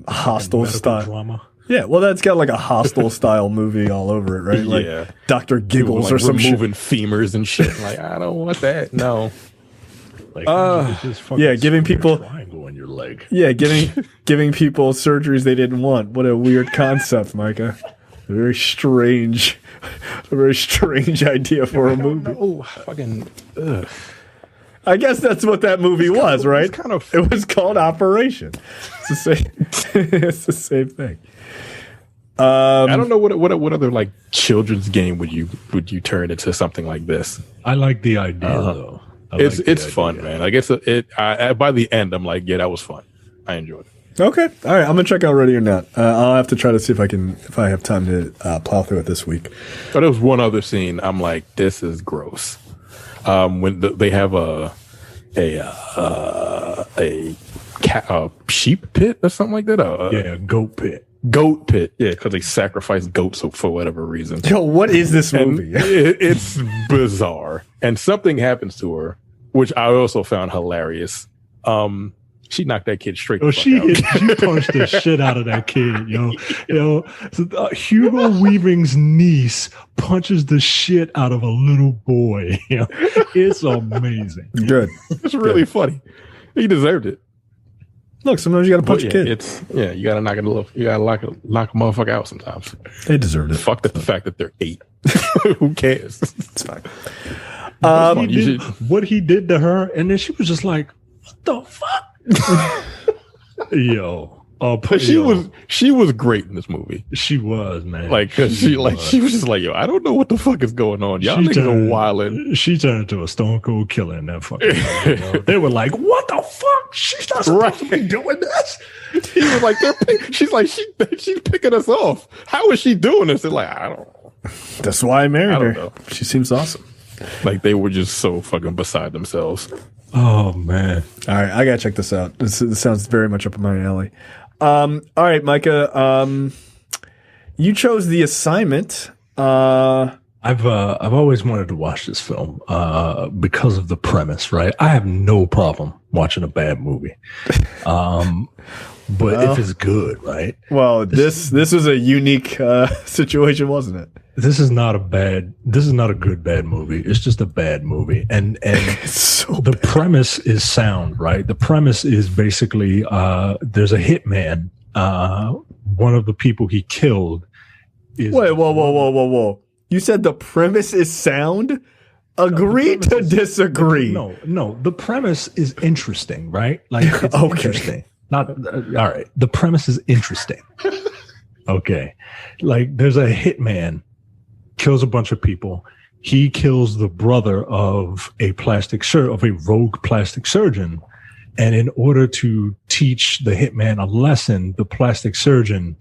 hostile style drama. Yeah, well, that's got like a Hostel style movie all over it, right? Like yeah. Dr. Giggles like or some shit. Removing femurs and shit. Like, I don't want that. No. Like, yeah, giving people triangle in your leg. Yeah, giving people surgeries they didn't want. What a weird concept, Micah. A very strange idea for a movie. Oh, fucking. Ugh. I guess that's what that movie was, right? It was called Operation. It's the same. It's the same thing. I don't know what other like children's game would you turn into something like this. I like the idea though. It's fun, man. I guess by the end I'm like, yeah, that was fun. I enjoyed it. Okay, all right. I'm gonna check out Ready or Not. I'll have to try to see if I have time to plow through it this week. But there was one other scene. I'm like, this is gross. When they have a sheep pit or something like that. Goat pit. Goat pit, yeah, because they sacrifice goats for whatever reason. Yo, what is this movie? It's bizarre, and something happens to her, which I also found hilarious. She knocked that kid straight. She punched the shit out of that kid, yo. So, Hugo Weaving's niece punches the shit out of a little boy. It's amazing. Good. It's really funny. He deserved it. Look, sometimes you got to punch a kid. You got to knock a motherfucker out sometimes. They deserved it. Fuck the fact that they're 8. Who cares? It's fine. What he did to her, and then she was just like, "What the fuck?" Yo. But she was great in this movie. She was, man. Like, cause she was just like, yo, I don't know what the fuck is going on. Y'all niggas are wildin'. She turned into a stone cold killer in that fucking movie, They were like, what the fuck? She's not supposed to be doing this. He was like, she's like, she's picking us off. How is she doing this? They're like, I don't know. That's why I married her. Know. She seems awesome. Like they were just so fucking beside themselves. Oh man. All right, I gotta check this out. This sounds very much up my alley. All right, Micah. You chose The Assignment. I've always wanted to watch this film because of the premise, right? I have no problem watching a bad movie. But if it's good, right? Well, this was a unique situation, wasn't it? This is not a good bad movie. It's just a bad movie. And So the premise is sound, right? The premise is basically there's a hitman. One of the people he killed is Wait, whoa. You said the premise is sound? Agree to disagree. No, the premise is interesting, right? Like it's interesting. Not all right. The premise is interesting. Okay. Like there's a hitman, kills a bunch of people. He kills the brother of a rogue plastic surgeon. And in order to teach the hitman a lesson, the plastic surgeon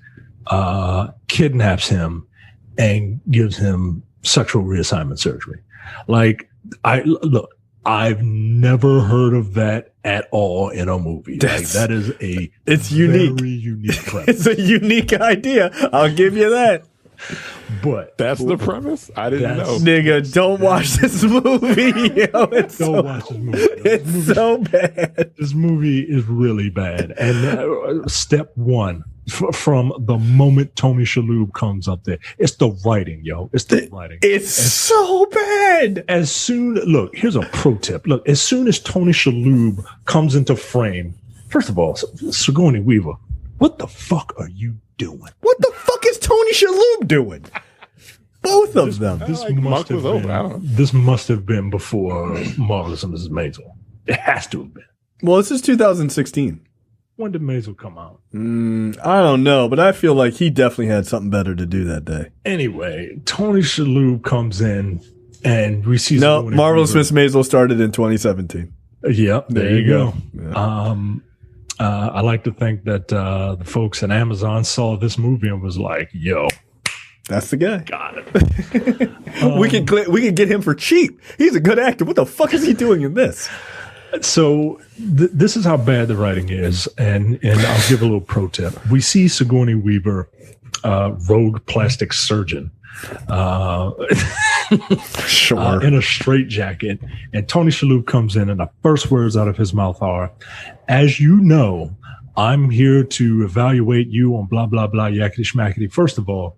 kidnaps him and gives him sexual reassignment surgery. Like I've never heard of that at all in a movie. That is it's unique. Very unique premise. It's a unique idea. I'll give you that. But that's the premise? I didn't know. Nigga, don't watch this movie. Yo, don't watch this movie. It's so bad. This movie is really bad. And step one, from the moment Tony Shalhoub comes up there, it's the writing, yo. It's the writing. It's so bad. Look, here's a pro tip. Look, as soon as Tony Shalhoub comes into frame, first of all, Sigourney Weaver, what the fuck are you doing? What the fuck is Tony Shalhoub doing? Both of them. This must have been before Marvelous and Mrs. Maisel. It has to have been. Well, this is 2016. When did Maisel come out? I don't know, but I feel like he definitely had something better to do that day. Anyway, Tony Shalhoub comes in and we see... No, Marvelous Miss Maisel started in 2017. Yeah, there you go. Yeah. I like to think that the folks at Amazon saw this movie and was like, yo... That's the guy. Got it. We could get him for cheap. He's a good actor. What the fuck is he doing in this? So this is how bad the writing is, and I'll give a little pro tip. We see Sigourney Weaver, rogue plastic surgeon, Sure, in a straitjacket, and Tony Shalhoub comes in, and the first words out of his mouth are, "As you know, I'm here to evaluate you on blah blah blah yakety schmackety." First of all,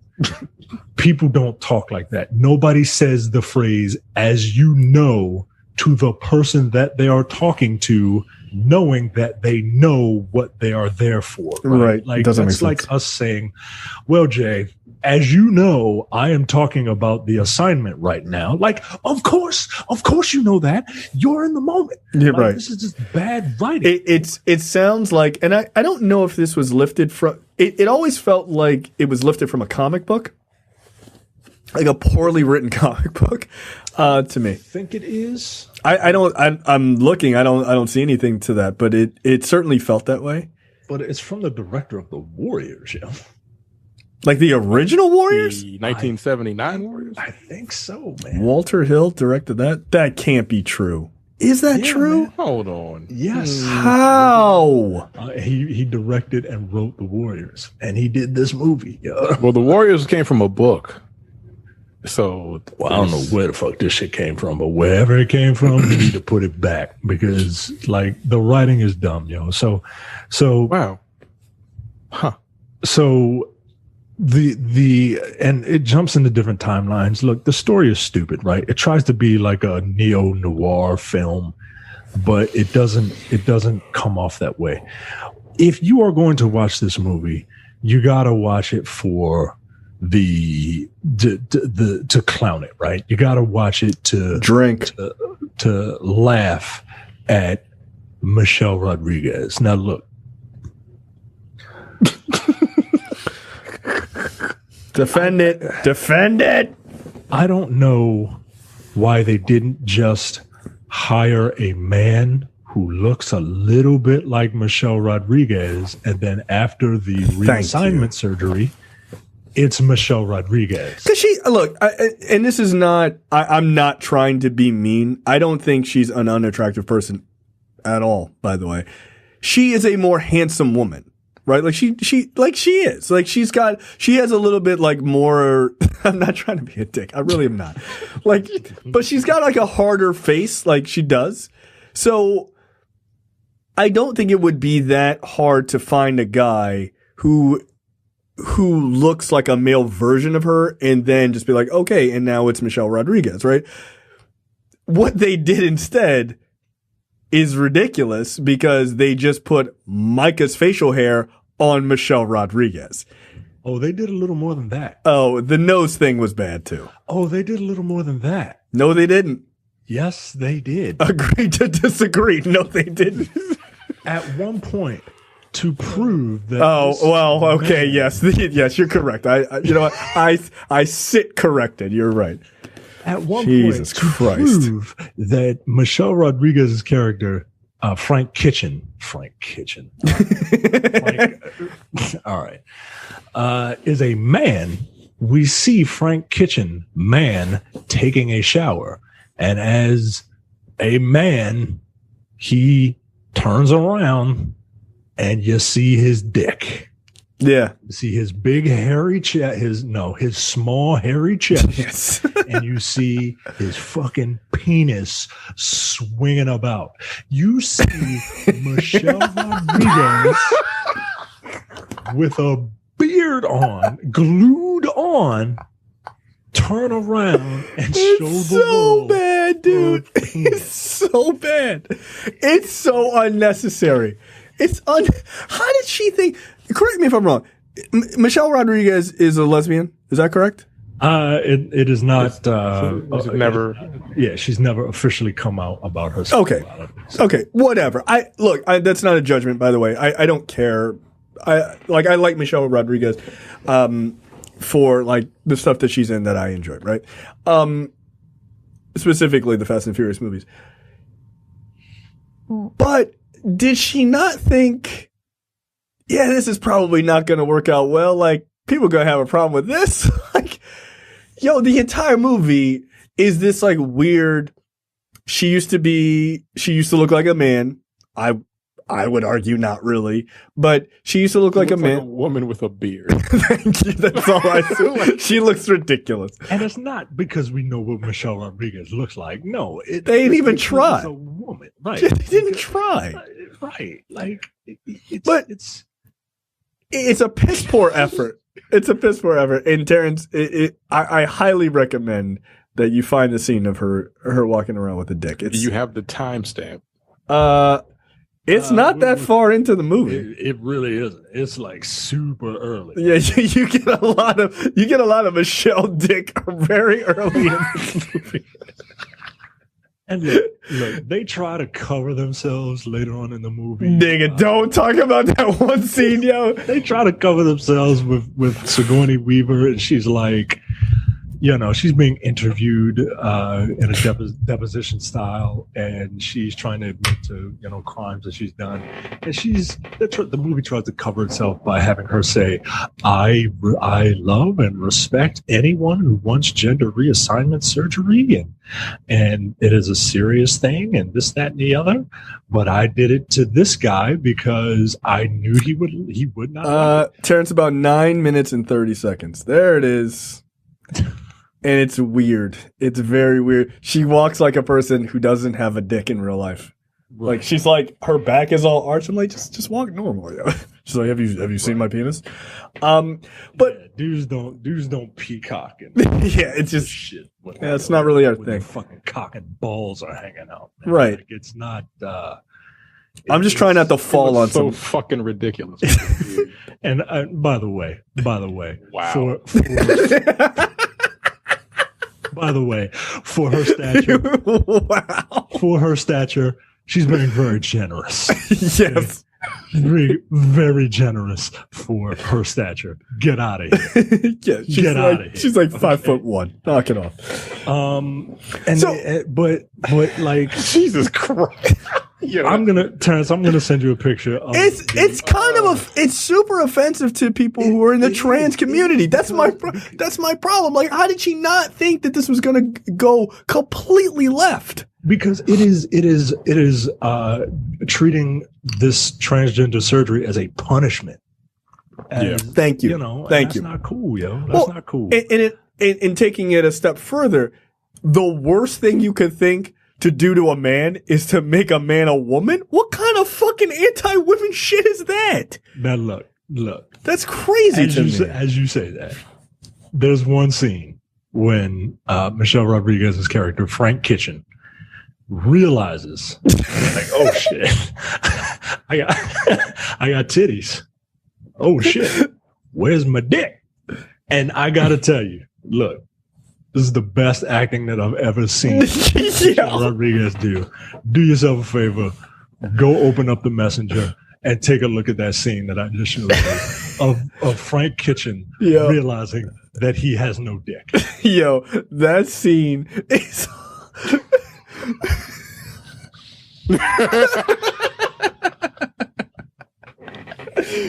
people don't talk like that. Nobody says the phrase "as you know" to the person that they are talking to, knowing that they know what they are there for. Right. Like Doesn't that's make sense. like us saying, well, Jay, as you know, I am talking about the assignment right now. Like, of course you know that. You're in the moment. Yeah, Like, right. This is just bad writing. It sounds like, and I don't know if this was lifted from, it always felt like it was lifted from a comic book. Like a poorly written comic book, to me. I think it is. I'm looking. I don't see anything to that, but it certainly felt that way. But it's from the director of The Warriors, yeah. Like the original Warriors? The 1979 Warriors? I think so, man. Walter Hill directed that? That can't be true. Is that true? Man. Hold on. Yes. How? He directed and wrote The Warriors, and he did this movie. Yeah. Well, the Warriors came from a book. So Well, I don't know where the fuck this shit came from, but wherever it came from, you need to put it back because, like, the writing is dumb, yo. So wow. Huh. So and it jumps into different timelines. Look, the story is stupid, right? It tries to be like a neo-noir film, but it doesn't come off that way. If you are going to watch this movie, you gotta watch it for to clown it, right? You gotta watch it to Drink. to laugh at Michelle Rodriguez. Now look, Defend it. I don't know why they didn't just hire a man who looks a little bit like Michelle Rodriguez, and then after the reassignment surgery, it's Michelle Rodriguez. Because and this is not, I'm not trying to be mean. I don't think she's an unattractive person at all, by the way. She is a more handsome woman. Right? Like she is. Like she has a little bit like more, I'm not trying to be a dick. I really am not. Like, but she's got like a harder face like she does. So I don't think it would be that hard to find a guy who looks like a male version of her and then just be like, okay, and now it's Michelle Rodriguez, right? What they did instead is ridiculous because they just put Micah's facial hair on Michelle Rodriguez. Oh, they did a little more than that. Oh, the nose thing was bad too. Oh, they did a little more than that. No, they didn't. Yes, they did. Agree to disagree. No, they didn't. At one point, to prove that. Oh, well, okay, yes. Yes, you're correct. You know what? I sit corrected. You're right. At one Jesus point, to Christ. prove that Michelle Rodriguez's character, Frank Kitchen, all right, is a man. We see Frank Kitchen, man, taking a shower. And as a man, he turns around and you see his dick. Yeah. You see his big hairy chest, his small hairy chest. Yes. And you see his fucking penis swinging about. You see Michelle Rodriguez with a beard on, glued on, turn around and show the world. So bad, dude. It's so bad. It's so unnecessary. How did she think? Correct me if I'm wrong. Michelle Rodriguez is a lesbian. Is that correct? It is not. Never. She's never officially come out about her sexuality. Okay. Whatever. That's not a judgment, by the way. I don't care. I like Michelle Rodriguez, for like the stuff that she's in that I enjoy, right? Specifically the Fast and Furious movies. But did she not think, yeah, this is probably not going to work out well? Like, people are going to have a problem with this. Like, yo, the entire movie is this like weird. She used to look like a man. I would argue not really, but she used to look like a man. Like a woman with a beard. Thank you. That's all I see. She looks ridiculous. And it's not because we know what Michelle Rodriguez looks like. No. They didn't even try. It's a woman. Right. They didn't try. Right. Like, it's a piss poor effort. It's a piss poor effort. And Terrence, I highly recommend that you find the scene of her walking around with a dick. Do you have the timestamp? It's not that far into the movie. It really isn't. It's like super early. Yeah, you get a lot of Michelle dick very early in the movie. And look, they try to cover themselves later on in the movie. Nigga, don't talk about that one scene, yo. They try to cover themselves with Sigourney Weaver, and she's like, she's being interviewed in a deposition style, and she's trying to admit to crimes that she's done. And the movie tries to cover itself by having her say, "I love and respect anyone who wants gender reassignment surgery, and it is a serious thing, and this, that, and the other. But I did it to this guy because I knew he would not." Terrence, about 9 minutes and 30 seconds. There it is. And it's weird. It's very weird. She walks like a person who doesn't have a dick in real life. Right. Like, she's like, her back is all arched. I'm like, just walk normal. Yo. She's like, have you seen my penis? But dudes don't peacock. Yeah, it's just shit. Yeah, it's not really our thing. Fucking cock and balls are hanging out. Man. Right. Like, it's not. I'm just trying not to fall on so some fucking ridiculous. And by the way, wow. By the way, for her stature, wow. For her stature, she's being very generous. Yes. Very, very generous for her stature. Get out of here. Yeah, get out of here. She's like 5'1". Knock it off. And so, but like Jesus Christ. Yeah. I'm gonna send you a picture of it's super offensive to people who are in the trans community. That's my problem. Like, how did she not think that this was gonna go completely left? Because it is treating this transgender surgery as a punishment. Yeah. Thank you. That's not cool, yo. That's not cool. And taking it a step further, the worst thing you could think to do to a man is to make a man a woman. What kind of fucking anti-women shit is that? Now look. That's crazy to me. As you say that, there's one scene when Michelle Rodriguez's character, Frank Kitchen, realizes, like, oh shit, I got titties. Oh shit, where's my dick? And I gotta tell you, look, this is the best acting that I've ever seen Michelle Rodriguez do. Do yourself a favor, go open up the Messenger and take a look at that scene that I just showed you of Frank Kitchen realizing that he has no dick. Yo, that scene is...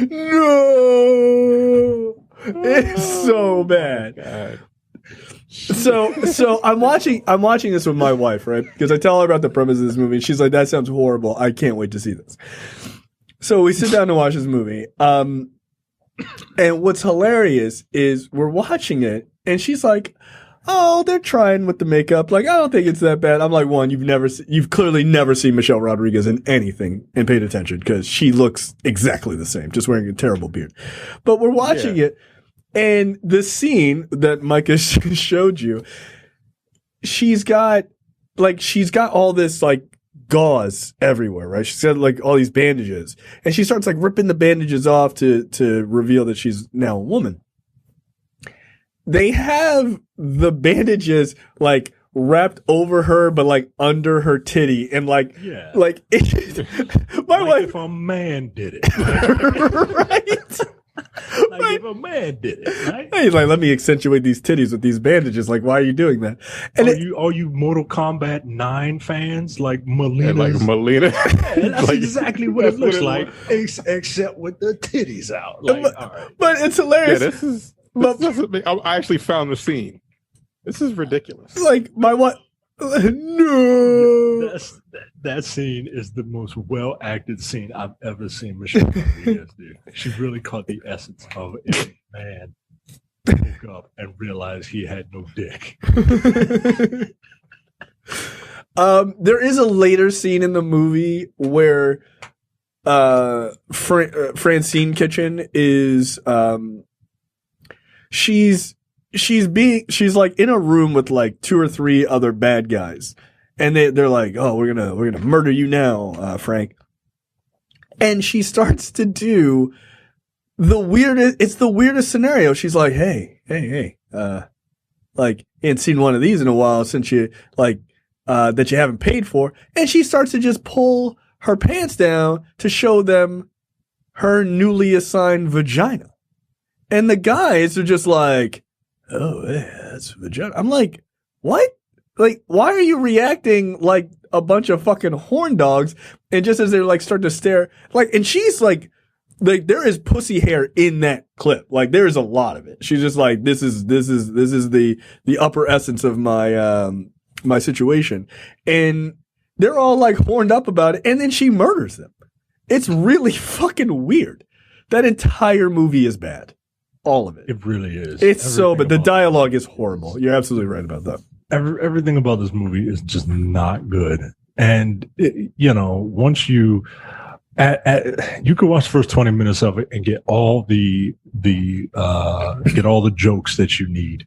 No! It's so bad. God. So I'm watching this with my wife, right? Because I tell her about the premise of this movie, and she's like, "That sounds horrible. I can't wait to see this." So we sit down to watch this movie. And what's hilarious is we're watching it, and she's like, "Oh, they're trying with the makeup. Like, I don't think it's that bad." I'm like, "One, you've clearly never seen Michelle Rodriguez in anything and paid attention because she looks exactly the same, just wearing a terrible beard." But we're watching it, and the scene that Micah showed you, she's got all this like gauze everywhere, right? She's got like all these bandages, and she starts like ripping the bandages off to reveal that she's now a woman. They have the bandages like wrapped over her, but like under her titty, and like my wife. If a man did it, right? Right. If a man did it, right? He's like, "Let me accentuate these titties with these bandages." Like, why are you doing that? And are you Mortal Kombat 9 fans? Like Melina? Like Melina? That's like, exactly what it looks like, except with the titties out. Like, but it's hilarious. Yeah, this is I actually found the scene. This is ridiculous. Like, my wife. No. That scene is the most well acted scene I've ever seen Michelle Rodriguez do. She really caught the essence of a man woke up and realized he had no dick. There is a later scene in the movie where Francine Kitchen is she's like in a room with like 2 or 3 other bad guys. And they're like, "Oh, we're gonna murder you now, Frank." And she starts to do it's the weirdest scenario. She's like, hey, like, you ain't seen one of these in a while since you like, that you haven't paid for. And she starts to just pull her pants down to show them her newly assigned vagina. And the guys are just like, "Oh, yeah, that's vagina." I'm like, what? Like, why are you reacting like a bunch of fucking horn dogs? And just as they like start to stare, like, and she's like there is pussy hair in that clip. Like, there is a lot of it. She's just like, this is the upper essence of my my situation. And they're all like horned up about it. And then she murders them. It's really fucking weird. That entire movie is bad. All of it. It really is. But the dialogue is horrible. You're absolutely right about that. Everything about this movie is just not good. And, once you could watch the first 20 minutes of it and get all the jokes that you need,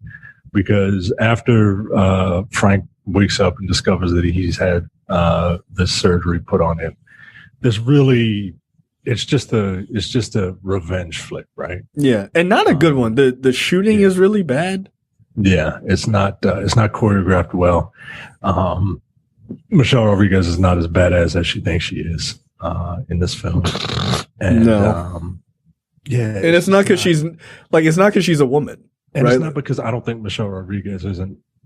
because after Frank wakes up and discovers that he's had this surgery put on him, it's just a revenge flick, right? Yeah, and not a good one. The shooting is really bad. Yeah, it's not choreographed well. Michelle Rodriguez is not as badass as she thinks she is in this film. And, and it's not because she's a woman, and right? It's not because I don't think Michelle Rodriguez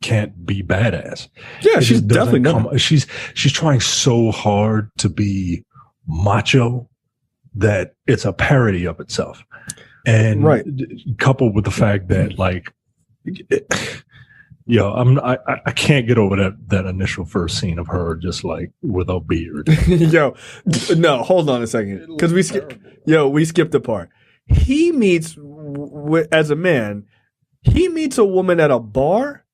can't be badass. Yeah, she's definitely not. She's trying so hard to be macho that it's a parody of itself, and coupled with the fact that like. I can't get over that initial first scene of her just like with a beard. No, hold on a second, because we skipped the part. He meets as a man. He meets a woman at a bar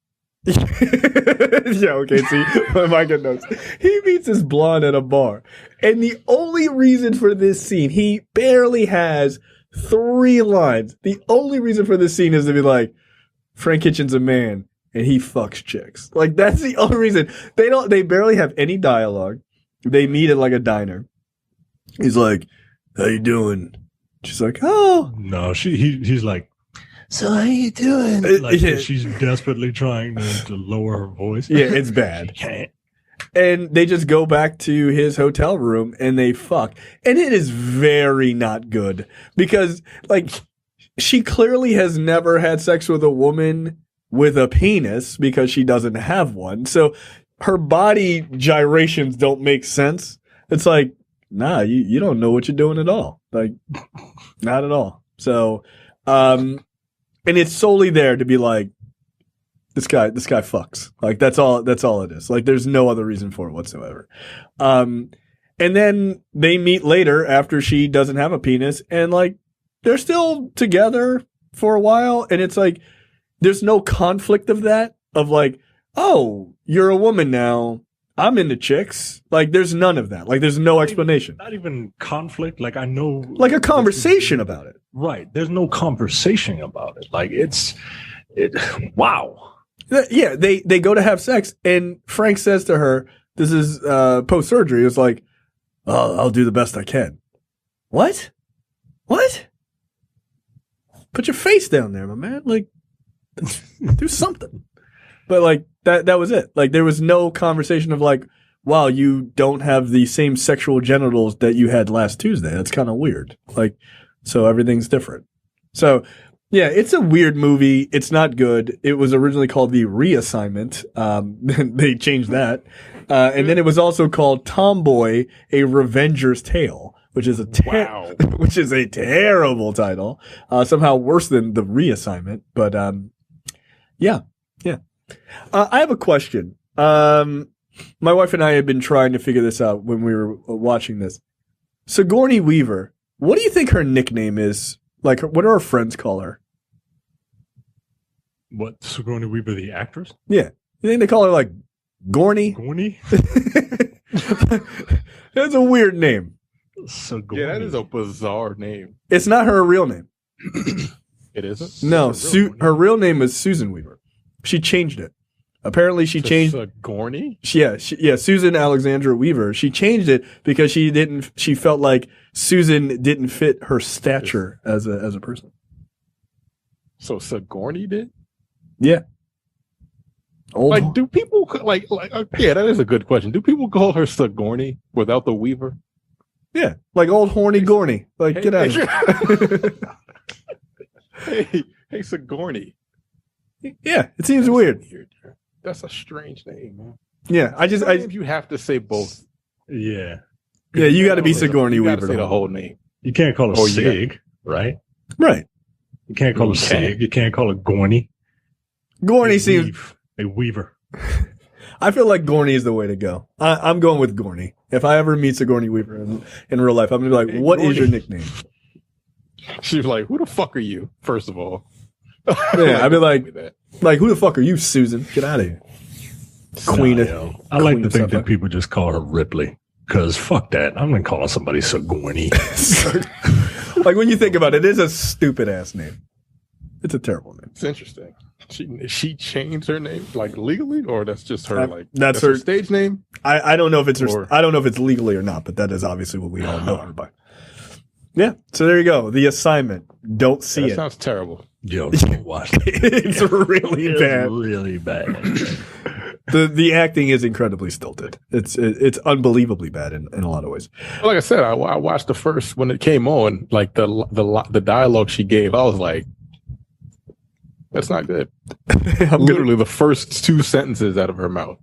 Yeah, okay, see, my good notes. He meets this blonde at a bar. And the only reason for this scene, he barely has 3 lines. The only reason for this scene is to be like, Frank Kitchen's a man and he fucks chicks. Like, that's the only reason. They barely have any dialogue. They meet at like a diner. He's like, how you doing? She's like, oh. No, he's like, so how you doing? Like, she's desperately trying to lower her voice. Yeah, it's bad. She can't. And they just go back to his hotel room and they fuck. And it is very not good because, like, she clearly has never had sex with a woman with a penis because she doesn't have one. So her body gyrations don't make sense. It's like, nah, you don't know what you're doing at all. Like, not at all. So, and it's solely there to be like, this guy fucks. Like, that's all it is. Like, there's no other reason for it whatsoever. And then they meet later after she doesn't have a penis and like, they're still together for a while. And it's like, there's no conflict of that, of like, oh, you're a woman now. I'm into chicks. Like, there's none of that. Like, there's no explanation. Not even conflict. Like, I know. Like a conversation about it. Right. There's no conversation about it. Like, wow. Yeah. They go to have sex and Frank says to her, this is post-surgery. It's like, oh, I'll do the best I can. What? Put your face down there, my man. Like, do something. But like, that was it. Like, there was no conversation of like, wow, you don't have the same sexual genitals that you had last Tuesday. That's kind of weird. Like, so everything's different. So yeah, it's a weird movie. It's not good. It was originally called The Reassignment. They changed that. And then it was also called Tomboy, A Revenger's Tale, which is which is a terrible title. Somehow worse than The Reassignment. But, yeah. I have a question. My wife and I have been trying to figure this out when we were watching this. Sigourney Weaver, what do you think her nickname is? Like, what do her friends call her? What, Sigourney Weaver, the actress? Yeah. You think they call her like Gorney? Gorney? That's a weird name. Sigourney. Yeah, that is a bizarre name. It's not her real name. It isn't? No, her real name is Susan Weaver. She changed it. Apparently, she changed. Sigourney? Yeah, Susan Alexandra Weaver. She changed it because she felt like Susan didn't fit her stature as a person. So Sigourney did? Yeah. Like, do people yeah, that is a good question. Do people call her Sigourney without the Weaver? Yeah, like old horny Gorney. Like, get out of here. Hey, Sigourney. Yeah, it seems weird. That's a strange name, man. Yeah, you have to say both. Yeah. Yeah, you got to be Sigourney Weaver. You got to say the whole name. You can't call her Sig, right? Right. You can't call her Sig. You can't call her Gorney. Gorney seems a Weaver. I feel like Gorney is the way to go. I'm going with Gorney. If I ever meet Sigourney Weaver in real life, I'm gonna be like, "What is your nickname?" She's like, "Who the fuck are you?" First of all. Yeah, I'd be like, who the fuck are you, Susan? Get out of here. Queen of. I like to think that people just call her Ripley. Because fuck that. I'm going to call somebody Sigourney. Like, when you think about it, it is a stupid ass name. It's a terrible name. It's interesting. She changed her name, like, legally, or that's just her that's her stage name? I don't know if it's I don't know if it's legally or not, but that is obviously what we all know her by. Yeah. So there you go. The Assignment. Don't see it. That sounds terrible. Yo, don't watch it. It's really bad. Really bad. The acting is incredibly stilted. It's unbelievably bad in a lot of ways. Like I said, I watched the first when it came on. Like the dialogue she gave, I was like, "That's not good." Literally, the first 2 sentences out of her mouth.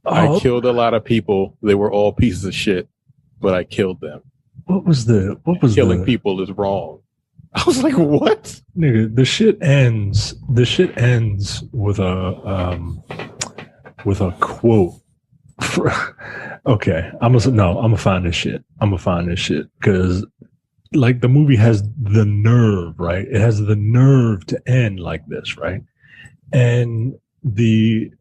I killed a lot of people. They were all pieces of shit, but I killed them. What was killing people is wrong? I was like, what? Nigga, the shit ends with a quote. Okay, I'm gonna find this shit. Because like the movie has the nerve, right? It has the nerve to end like this, right? And the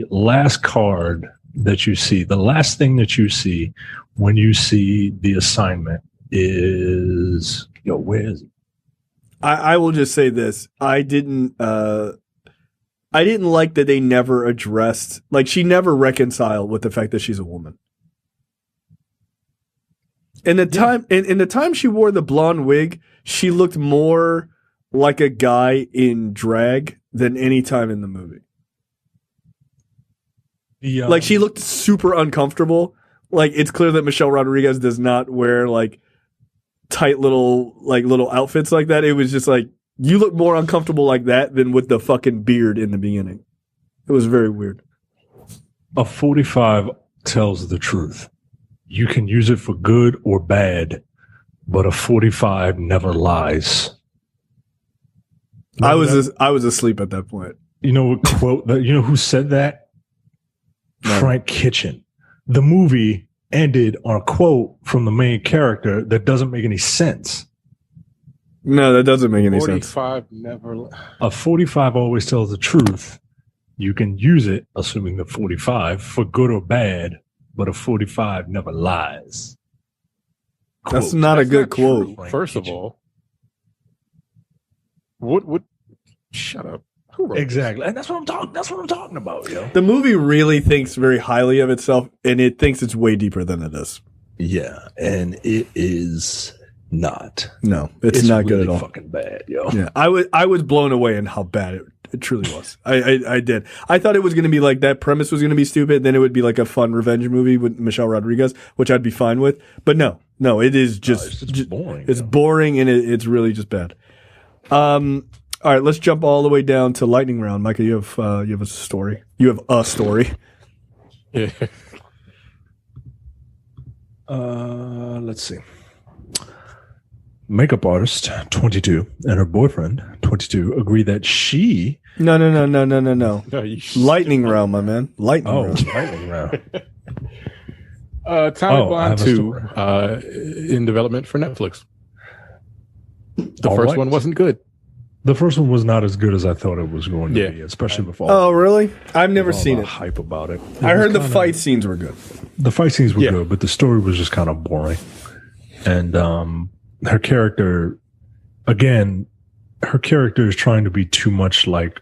last card that you see, the last thing that you see when you see the assignment is, where is it? I will just say this. I didn't like that they never addressed, like, she never reconciled with the fact that she's a woman. In the time she wore the blonde wig, she looked more like a guy in drag than any time in the movie. Like, she looked super uncomfortable. Like, it's clear that Michelle Rodriguez does not wear, like, tight little outfits like that. It was just like, you look more uncomfortable like that than with the fucking beard in the beginning. It was very weird. A 45 tells the truth. You can use it for good or bad, but a 45 never lies. I was asleep at that point. You know what quote? You know who said that? No. Frank Kitchen. The movie ended on a quote from the main character that doesn't make any sense. No, that doesn't make any 45 sense. Never. A 45 always tells the truth. You can use it, assuming the 45, for good or bad, but a 45 never lies. Quote. That's not a good quote. First of all, what? Shut up. Exactly, and that's what I'm talking about, yo. The movie really thinks very highly of itself, and it thinks it's way deeper than it is. Yeah, and it is not. No, it's not really good at all. Fucking bad, yo. Yeah, I was blown away in how bad it truly was. I did. I thought it was going to be like, that premise was going to be stupid. Then it would be like a fun revenge movie with Michelle Rodriguez, which I'd be fine with. But no, it is just boring. It's boring, and it's really just bad. All right, let's jump all the way down to lightning round. Micah, you have a story. You have a story. Yeah. Let's see. Makeup artist, 22, and her boyfriend, 22, agree that she... No. Lightning round, my man. Lightning round. Lightning round. Tommy Blonde 2 in development for Netflix. The first one wasn't good. The first one was not as good as I thought it was going to be, especially before. Oh, really? I've never seen it. Hype about it. I heard the fight scenes were good. The fight scenes were good, but the story was just kind of boring. And her character, again, is trying to be too much like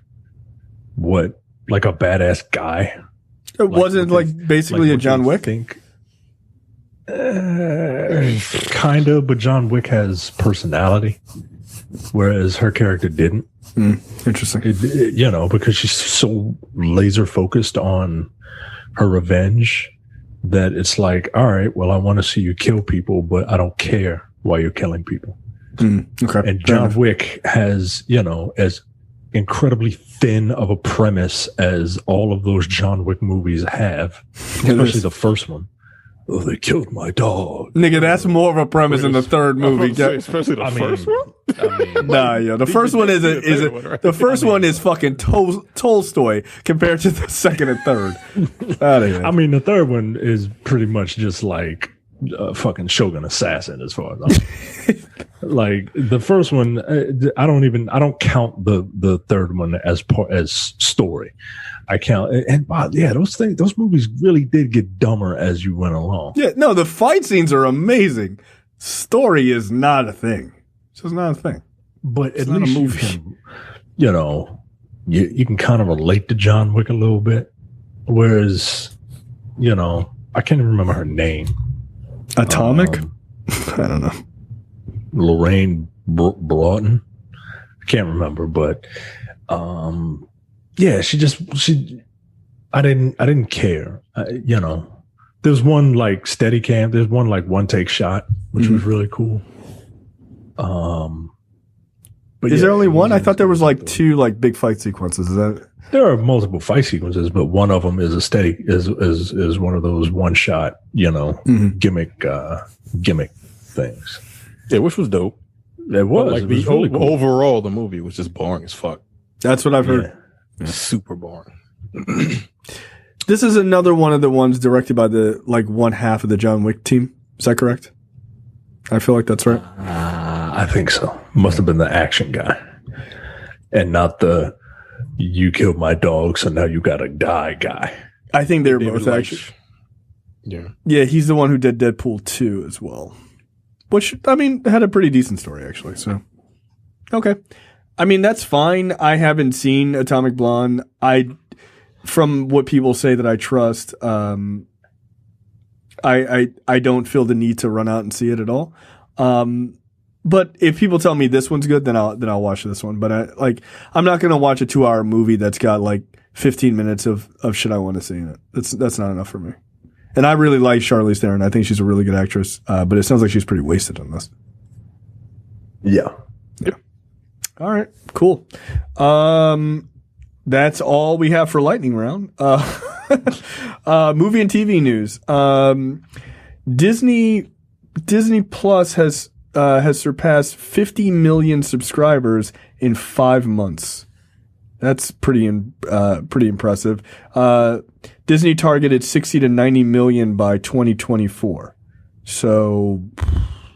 a badass guy. It wasn't basically a John Wick? Kind of, but John Wick has personality. Whereas her character didn't. Interesting. Because she's so laser focused on her revenge that it's like, all right, well, I want to see you kill people, but I don't care why you're killing people. Okay. And John Wick has, as incredibly thin of a premise as all of those John Wick movies have, especially the first one. Oh, they killed my dog. Nigga, that's more of a premise in the third movie. Especially the first one? The first one the first one is fucking Tolstoy compared to the second and third. I mean, the third one is pretty much just like fucking Shogun Assassin as far as I'm like the first one. I don't count the third one as story. I count, and those movies really did get dumber as you went along. Yeah, no, the fight scenes are amazing. Story is not a thing. It's just not a thing. But at least you can, you can kind of relate to John Wick a little bit. Whereas, I can't even remember her name. Atomic? I don't know. Lorraine Broughton? I can't remember, but yeah, I didn't care. There's one like steady cam. There's one like one take shot, which was really cool. But is there only one? I thought there was like two like big fight sequences. Is that? There are multiple fight sequences, but one of them is a steady is one of those one shot, gimmick things. Yeah, which was dope. It was. Like really cool. Overall, the movie was just boring as fuck. That's what I've heard. Yeah. Super boring. This is another one of the ones directed by the one half of the John Wick team. Is that correct? I feel like that's right. I think so. Must have been the action guy, and not the you killed my dog, so now you gotta die, guy. I think they're David both Leitch. actually. Yeah. Yeah, he's the one who did Deadpool 2 as well. Which, I mean, had a pretty decent story, actually. So, okay. I mean, that's fine. I haven't seen Atomic Blonde. From what people say that I trust, I don't feel the need to run out and see it at all. But if people tell me this one's good, then I'll watch this one. But I'm not going to watch a 2-hour movie that's got like 15 minutes of shit I want to see in it. That's not enough for me. And I really like Charlize Theron. I think she's a really good actress. But it sounds like she's pretty wasted on this. Yeah. Yeah. All right. Cool. That's all we have for lightning round. Movie and TV news. Disney Plus has surpassed 50 million subscribers in 5 months. That's pretty impressive. Disney targeted 60 to 90 million by 2024. So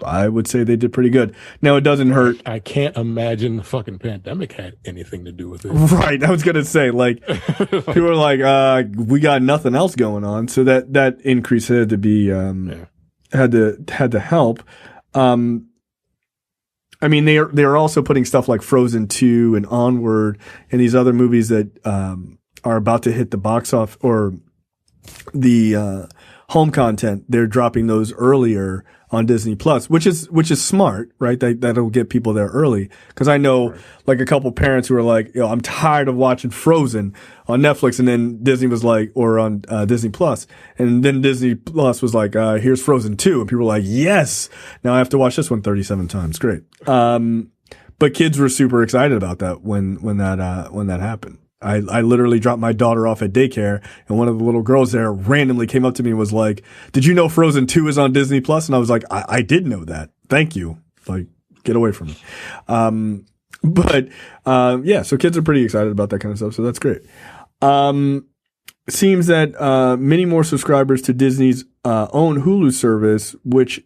I would say they did pretty good. Now, it doesn't hurt. I can't imagine the fucking pandemic had anything to do with it. Right. I was going to say, like, people are like, we got nothing else going on. So that increase had to be, had to help. I mean, they're also putting stuff like Frozen 2 and Onward and these other movies that are about to hit the box off or the home content. They're dropping those earlier on Disney Plus, which is smart, right? That'll get people there early. Cause I know like a couple parents who are like, I'm tired of watching Frozen on Netflix. And then Disney was like, or on Disney Plus. And then Disney Plus was like, here's Frozen 2. And people were like, yes, now I have to watch this one 37 times. Great. But kids were super excited about that when that happened. I literally dropped my daughter off at daycare, and one of the little girls there randomly came up to me and was like, "Did you know Frozen 2 is on Disney Plus?" And I was like, I did know that. Thank you. Like, get away from me. Yeah, so kids are pretty excited about that kind of stuff, so that's great. Seems that many more subscribers to Disney's own Hulu service, which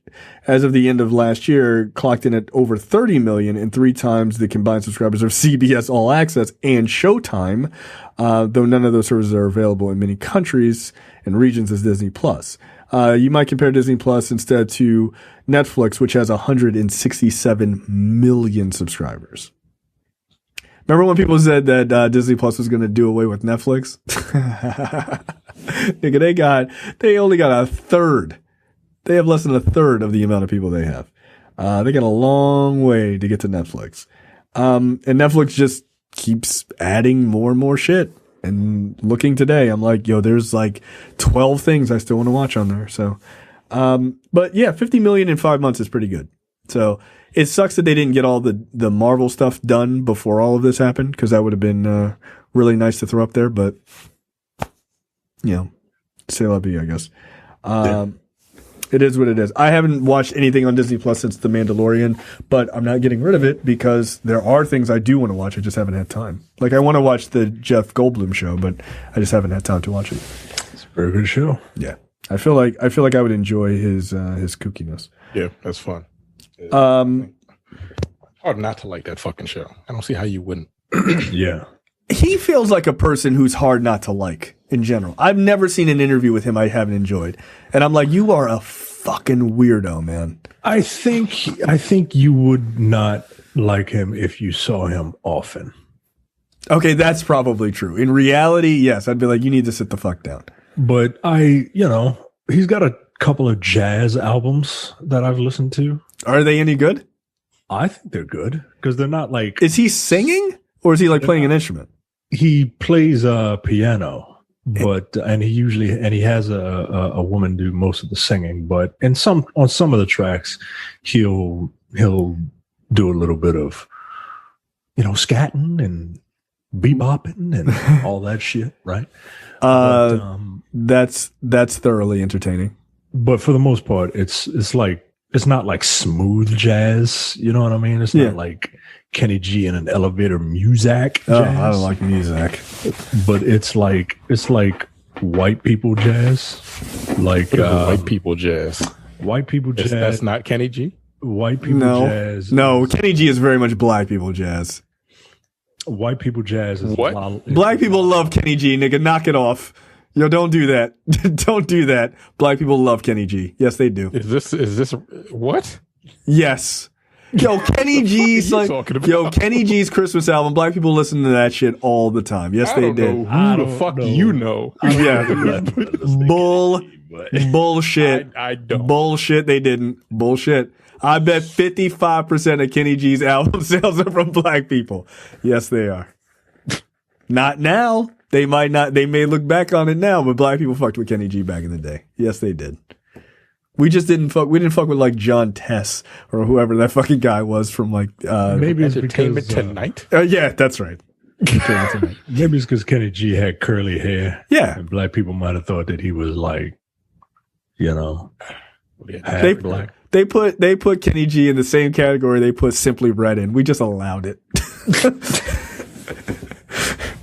as of the end of last year clocked in at over 30 million and 3 times the combined subscribers of CBS All Access and Showtime, though none of those services are available in many countries and regions as Disney Plus. You might compare Disney Plus instead to Netflix, which has 167 million subscribers. Remember when people said that Disney Plus was going to do away with Netflix? Nigga, they only got a third. They have less than a third of the amount of people they have. They got a long way to get to Netflix. And Netflix just keeps adding more and more shit. And looking today, I'm like, there's like 12 things I still want to watch on there. So, but yeah, 50 million in 5 months is pretty good. So it sucks that they didn't get all the Marvel stuff done before all of this happened, because that would have been really nice to throw up there. But c'est la vie, I guess. It is what it is. I haven't watched anything on Disney Plus since The Mandalorian, but I'm not getting rid of it because there are things I do want to watch. I just haven't had time. Like, I want to watch the Jeff Goldblum show, but I just haven't had time to watch it. It's a very good show. Yeah, I feel like I would enjoy his kookiness. Yeah, that's fun. Hard not to like that fucking show. I don't see how you wouldn't. Yeah. He feels like a person who's hard not to like in general. I've never seen an interview with him I haven't enjoyed. And I'm like, you are a fucking weirdo, man. I think you would not like him if you saw him often. Okay, that's probably true. In reality, yes, I'd be like, you need to sit the fuck down. But he's got a couple of jazz albums that I've listened to. Are they any good? I think they're good because they're not like. Is he singing or is he like playing an instrument? He plays piano, but and he has a woman do most of the singing. But on some of the tracks, he'll do a little bit of scatting and bebopping and all that shit, right? That's thoroughly entertaining. But for the most part, it's not like smooth jazz. You know what I mean? It's not like Kenny G in an elevator Muzak jazz. Oh, I don't like Muzak. But it's like white people jazz. Like white people jazz. White people jazz. That's not Kenny G? White people jazz. No, Kenny G is very much black people jazz. white people jazz is What? Black people love Kenny G, nigga. Knock it off. Yo, don't do that. Don't do that. Black people love Kenny G. Yes, they do. Is this what? Yes. Yo, Kenny G's Kenny G's Christmas album. Black people listen to that shit all the time. Yes, they did. Who the fuck do you know? Yeah. Bullshit. I don't. Bullshit. They didn't. Bullshit. I bet 55% of Kenny G's album sales are from black people. Yes, they are. Not now. They might not. They may look back on it now, but black people fucked with Kenny G back in the day. Yes, they did. We just didn't fuck. We didn't fuck with like John Tess or whoever that fucking guy was from like. Maybe it's Entertainment because Tonight. Yeah, that's right. maybe it's because Kenny G had curly hair. Yeah, and black people might have thought that he was like, half black. They put Kenny G in the same category they put Simply Red in. We just allowed it.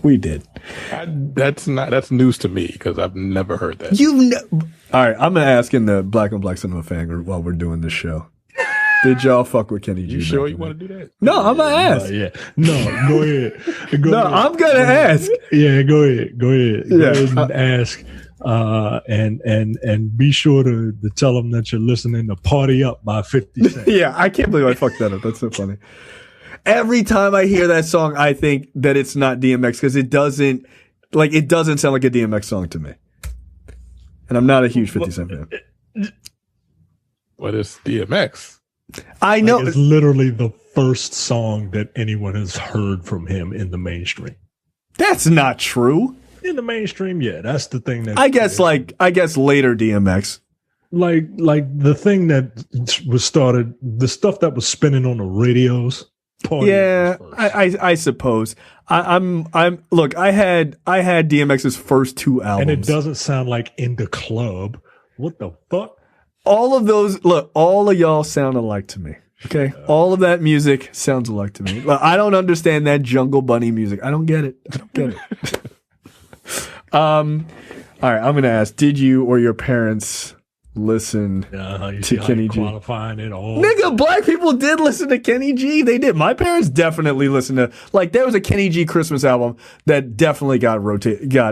We did. That's news to me because I've never heard that. All right, I'm gonna ask in the Black on Black Cinema fan group while we're doing this show. Did y'all fuck with Kenny G? You sure you want to do that? No, I'm gonna ask. Yeah, no, go ahead. I'm gonna ask. Yeah, go ahead. Go ahead and ask. And be sure to tell them that you're listening to "Party Up" by 50 Cent. Yeah, I can't believe I fucked that up. That's so funny. Every time I hear that song, I think that it's not DMX because it doesn't sound like a DMX song to me. And I'm not a huge 50 Cent fan. What is DMX? I know. It's literally the first song that anyone has heard from him in the mainstream. That's not true. In the mainstream, yeah, that's the thing that I guess later DMX. Like the thing that was started, the stuff that was spinning on the radios. Yeah, I suppose. Look, I had DMX's first two albums. And it doesn't sound like In the Club. What the fuck? All of those, look, all of y'all sound alike to me. Okay? All of that music sounds alike to me. Look, I don't understand that Jungle Bunny music. I don't get it. All right, I'm going to ask, did you or your parents listen to Kenny G? Qualifying it all. Nigga, black people did listen to Kenny G. They did. My parents definitely listened to, like, there was a Kenny G Christmas album that definitely got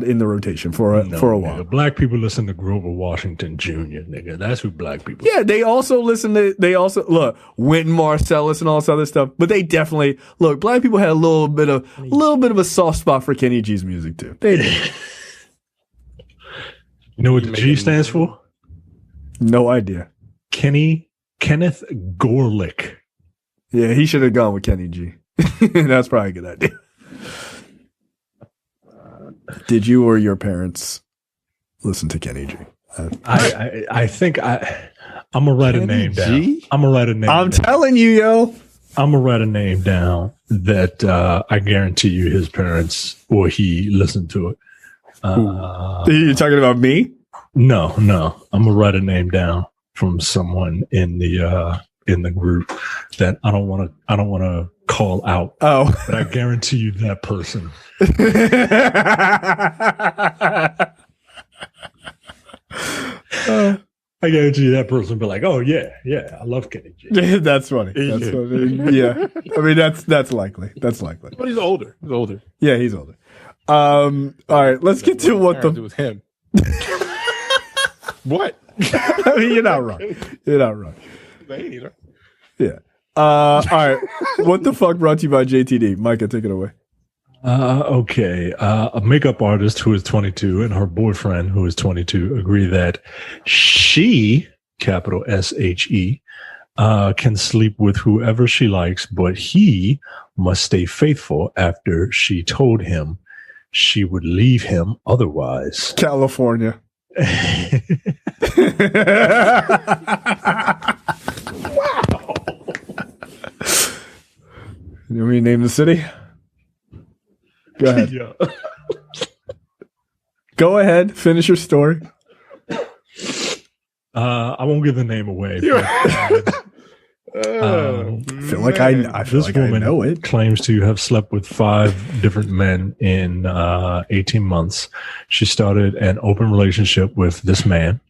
in the rotation for a while. Nigga, black people listen to Grover Washington Jr., nigga. That's who black people Yeah, they also look, Wynton Marsalis and all this other stuff, but they definitely, look, black people had a little bit of a soft spot for Kenny G's music too. They did. You know what the G stands for? No idea. Kenneth Gorlick. Yeah, he should have gone with Kenny G. That's probably a good idea. Did you or your parents listen to Kenny G? I think I'm gonna write a name down. I'm gonna write a name. I'm telling you, yo. I'm gonna write a name down that I guarantee you his parents or he listened to it. You're talking about me? No. I'm gonna write a name down from someone in the group that I don't want to call out. Oh, but I guarantee you that person. I guarantee you that person will be like, "Oh yeah, I love Kenny G." That's funny. That's funny. Yeah, I mean that's likely. That's likely. But he's older. Yeah, he's older. All right, let's get to what it was him. What? I mean, you're not wrong. Yeah. All right. What the fuck brought to you by JTD? Micah, take it away. Okay. A makeup artist who is 22 and her boyfriend who is 22 agree that she, capital SHE, can sleep with whoever she likes, but he must stay faithful after she told him she would leave him otherwise. California. Wow. You want me to name the city? Go ahead. Yeah. Go ahead. Finish your story. I won't give the name away. I feel like I know it. Claims to have slept with 5 different men in 18 months. She started an open relationship with this man,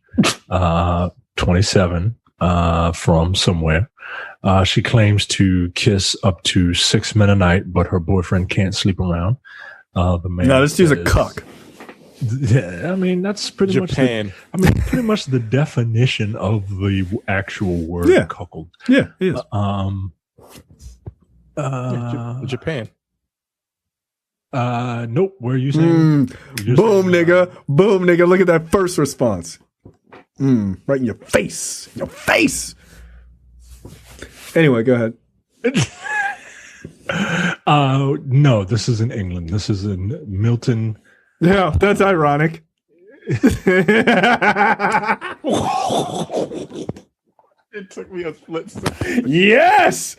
27, from somewhere. She claims to kiss up to 6 men a night, but her boyfriend can't sleep around. The man No, this dude's a cuck. Yeah, I mean that's pretty Japan. pretty much the definition of the actual word cuckold. Yeah, it is. Japan. Nope. Where are you saying? Boom, nigga. Boom, nigga. Look at that first response. Right in your face. Your face. Anyway, go ahead. No, this is in England. This is in Milton. Yeah, that's ironic. It took me a split second. Yes.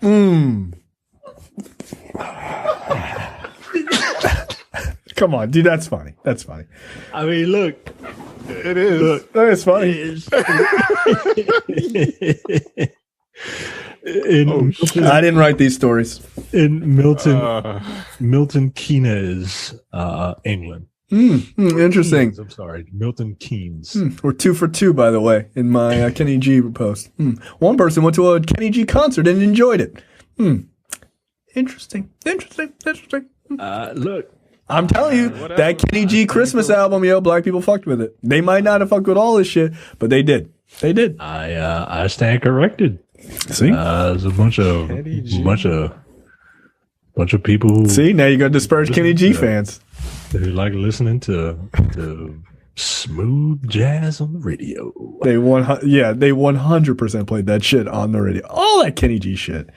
Come on, dude. That's funny. That's funny. I mean, look. It is. Look, that is funny. I didn't write these stories. In Milton Keynes, England. Interesting. I'm sorry, Milton Keynes. We're 2 for 2, by the way, in my Kenny G post. One person went to a Kenny G concert and enjoyed it. Interesting. Look, I'm telling you, that Kenny G Christmas album, black people fucked with it. They might not have fucked with all this shit, but they did. They did. I stand corrected. See, there's a bunch of people. See, now you got to disparage Kenny G fans who like listening to the smooth jazz on the radio. They 100% played that shit on the radio. All that Kenny G shit.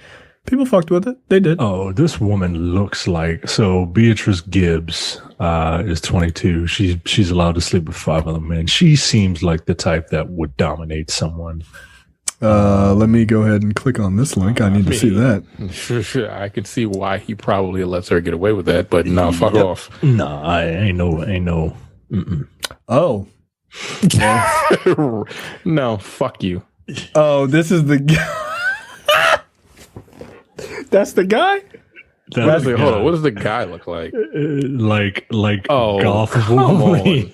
People fucked with it. They did. Oh, this woman looks like Beatrice Gibbs is 22. She's allowed to sleep with 5 other men. She seems like the type that would dominate someone. Let me go ahead and click on this link. I need to see that. Sure. I can see why he probably lets her get away with that, but no, fuck off. No, I ain't no. Oh. No, fuck you. Oh, this is the guy. That's the guy? Hold on. What does the guy look like? Goth Wolverine.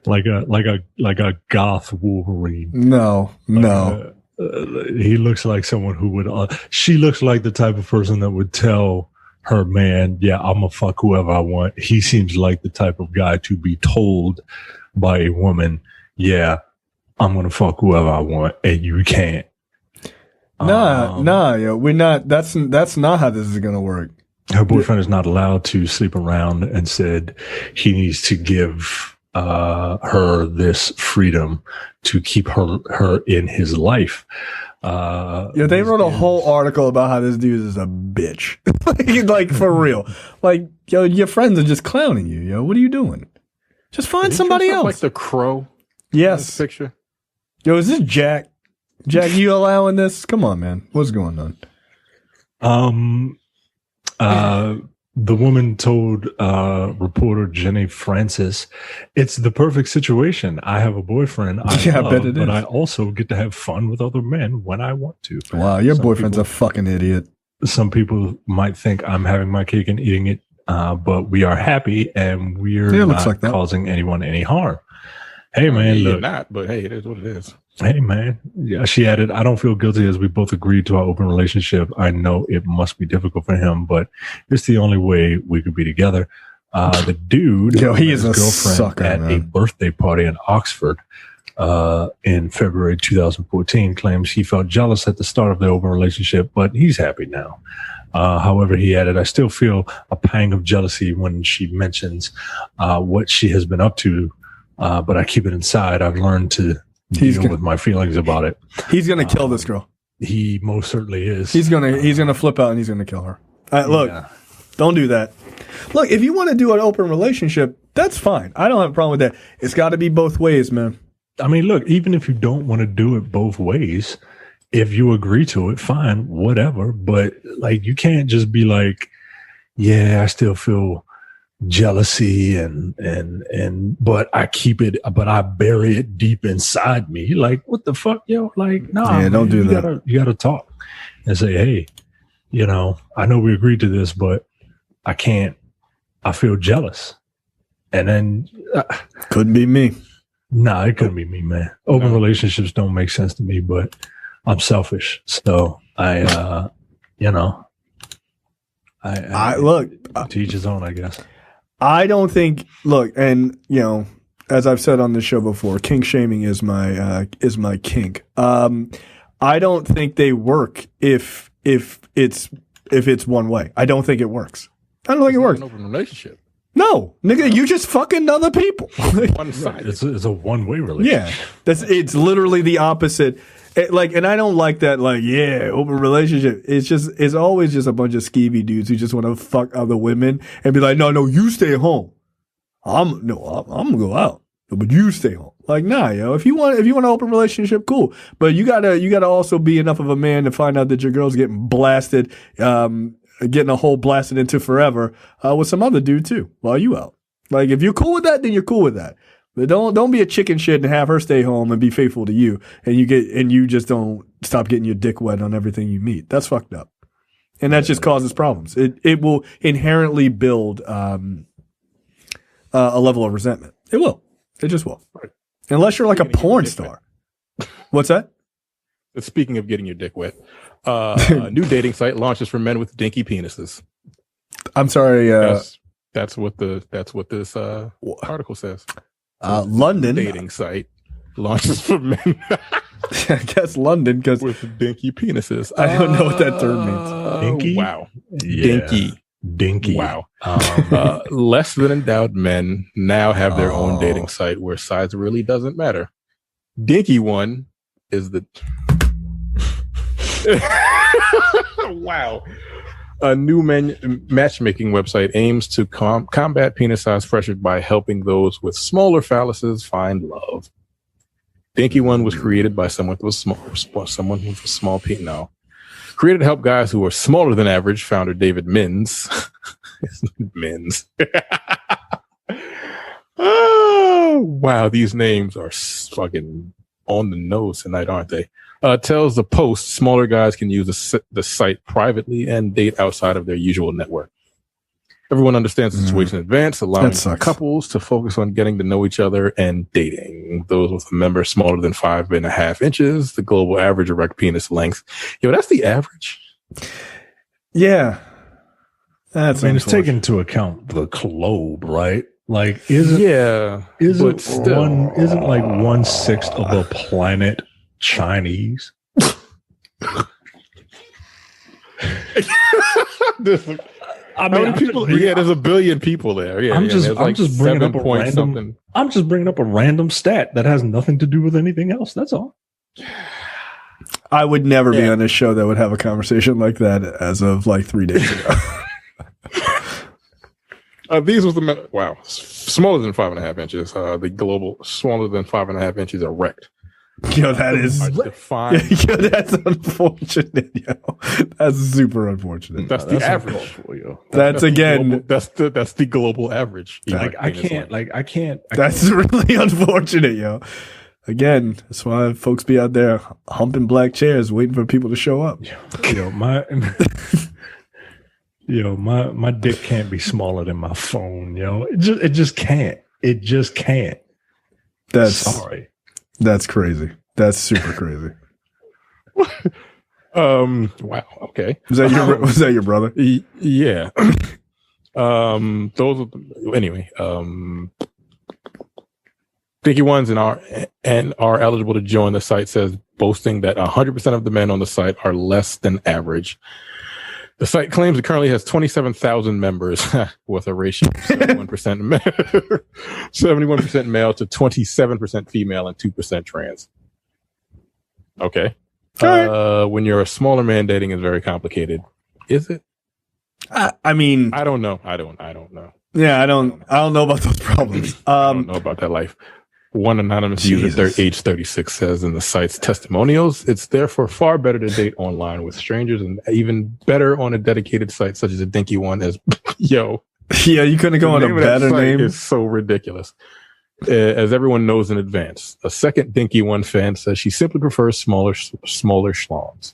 like a goth Wolverine. No. He looks like someone who would. She looks like the type of person that would tell her man, "Yeah, I'm gonna fuck whoever I want." He seems like the type of guy to be told by a woman, "Yeah, I'm gonna fuck whoever I want, and you can't." We're not. That's not how this is gonna work. Her boyfriend is not allowed to sleep around, and said he needs to give her this freedom to keep her in his life. They wrote a whole article about how this dude is a bitch. like for real. Like, your friends are just clowning you. What are you doing? Just find somebody else. Like the Crow. Yes. Picture. Is this Jack? Jack, you allowing this? Come on, man. What's going on? The woman told reporter Jenny Francis, "It's the perfect situation. I have a boyfriend I love, but I also get to have fun with other men when I want to." Wow, your boyfriend's a fucking idiot. Some people might think I'm having my cake and eating it, but we are happy and we're not causing anyone any harm. Hey, man, look. You're not, but hey, it is what it is. Hey, man. Yeah, she added, "I don't feel guilty as we both agreed to our open relationship. I know it must be difficult for him, but it's the only way we could be together." The dude, he is a girlfriend sucker, at a birthday party in Oxford in February 2014, claims he felt jealous at the start of their open relationship, but he's happy now. However, he added, "I still feel a pang of jealousy when she mentions what she has been up to, but I keep it inside. I've learned to deal with my feelings about it." He's gonna kill this girl. He most certainly is. He's gonna flip out and he's gonna kill her. Look, don't do that. Look, if you want to do an open relationship, that's fine. I don't have a problem with that. It's got to be both ways, man. I mean, look, even if you don't want to do it both ways, if you agree to it, fine, whatever. But like, you can't just be like, "Yeah, I still feel jealousy but I keep it, but I bury it deep inside me." Like, what the fuck, yo? Like, nah, man, don't do that. You gotta talk and say, "Hey, I know we agreed to this, but I can't. I feel jealous." And then couldn't be me. Nah, it couldn't be me, man. Open relationships don't make sense to me, but I'm selfish. So I look, to each his own, I guess. I don't think. Look, and as I've said on the show before, kink shaming is my kink. I don't think they work if it's one way. I don't think it works. I don't think it works. An open relationship. No, nigga, you just fucking other people. One side. It's a one-way relationship. Yeah, it's literally the opposite. And I don't like that. Like, yeah, open relationship. It's always just a bunch of skeevy dudes who just want to fuck other women and be like, no, you stay home. I'm gonna go out, but you stay home. Like, nah, yo. If you want an open relationship, cool. But you gotta also be enough of a man to find out that your girl's getting blasted, getting a hole blasted into forever with some other dude too while you out. Like, if you're cool with that, then you're cool with that. But don't be a chicken shit and have her stay home and be faithful to you, and you just don't stop getting your dick wet on everything you meet. That's fucked up, and that just causes problems. It will inherently build a level of resentment. It will. It just will. Right. Unless you're like a porn star. What's that? Speaking of getting your dick wet, a new dating site launches for men with dinky penises. I'm sorry. That's what this article says. London dating site launches for men. I guess London, because with dinky penises. I don't know what that term means. Dinky? Wow. Yeah. Dinky. Wow. Less than endowed men now have their own dating site where size really doesn't matter. Dinky one is the wow. A new matchmaking website aims to combat penis size pressure by helping those with smaller phalluses find love. Dinky One was created by someone with a small penis. No. Created to help guys who are smaller than average, founder David Mins. Mins. Oh, wow. These names are fucking on the nose tonight, aren't they? Tells the Post smaller guys can use the site privately and date outside of their usual network. Everyone understands the situation in advance, allowing couples to focus on getting to know each other and dating. Those with a member smaller than 5.5 inches, the global average erect penis length. Yo, that's the average. Yeah. It's taken into account the globe, right? Like, isn't like 1/6 of the planet Chinese? How many people? There's a billion people there. Yeah, I'm just bringing up a random stat that has nothing to do with anything else. That's all. I would never be on a show that would have a conversation like that as of like 3 days ago. These was smaller than 5.5 inches. The global smaller than 5.5 inches erect. Yo, that is defined. Yo, that's unfortunate. Yo, that's super unfortunate. That's the average for you. That's again. That's the global average. I can't. That's really unfortunate, yo. Again, that's why folks be out there humping black chairs, waiting for people to show up. My dick can't be smaller than my phone, yo. It just can't. It just can't. Sorry. That's crazy. That's super crazy. Wow. Okay. Was that your brother? Yeah. Anyway. Dinky ones and are eligible to join. The site says boasting that 100% of the men on the site are less than average. The site claims it currently has 27,000 members with a ratio of 71% male to 27% female and 2% trans. Okay. When you're a smaller man, dating is very complicated. Is it? I mean, I don't know. I don't know. Yeah, I don't know about those problems. I don't know about that life. One anonymous user, age 36, says in the site's testimonials, it's therefore far better to date online with strangers and even better on a dedicated site such as a Dinky One. As yo, yeah, you couldn't go on a better name. It's so ridiculous. As everyone knows in advance, a second Dinky One fan says she simply prefers smaller schlongs.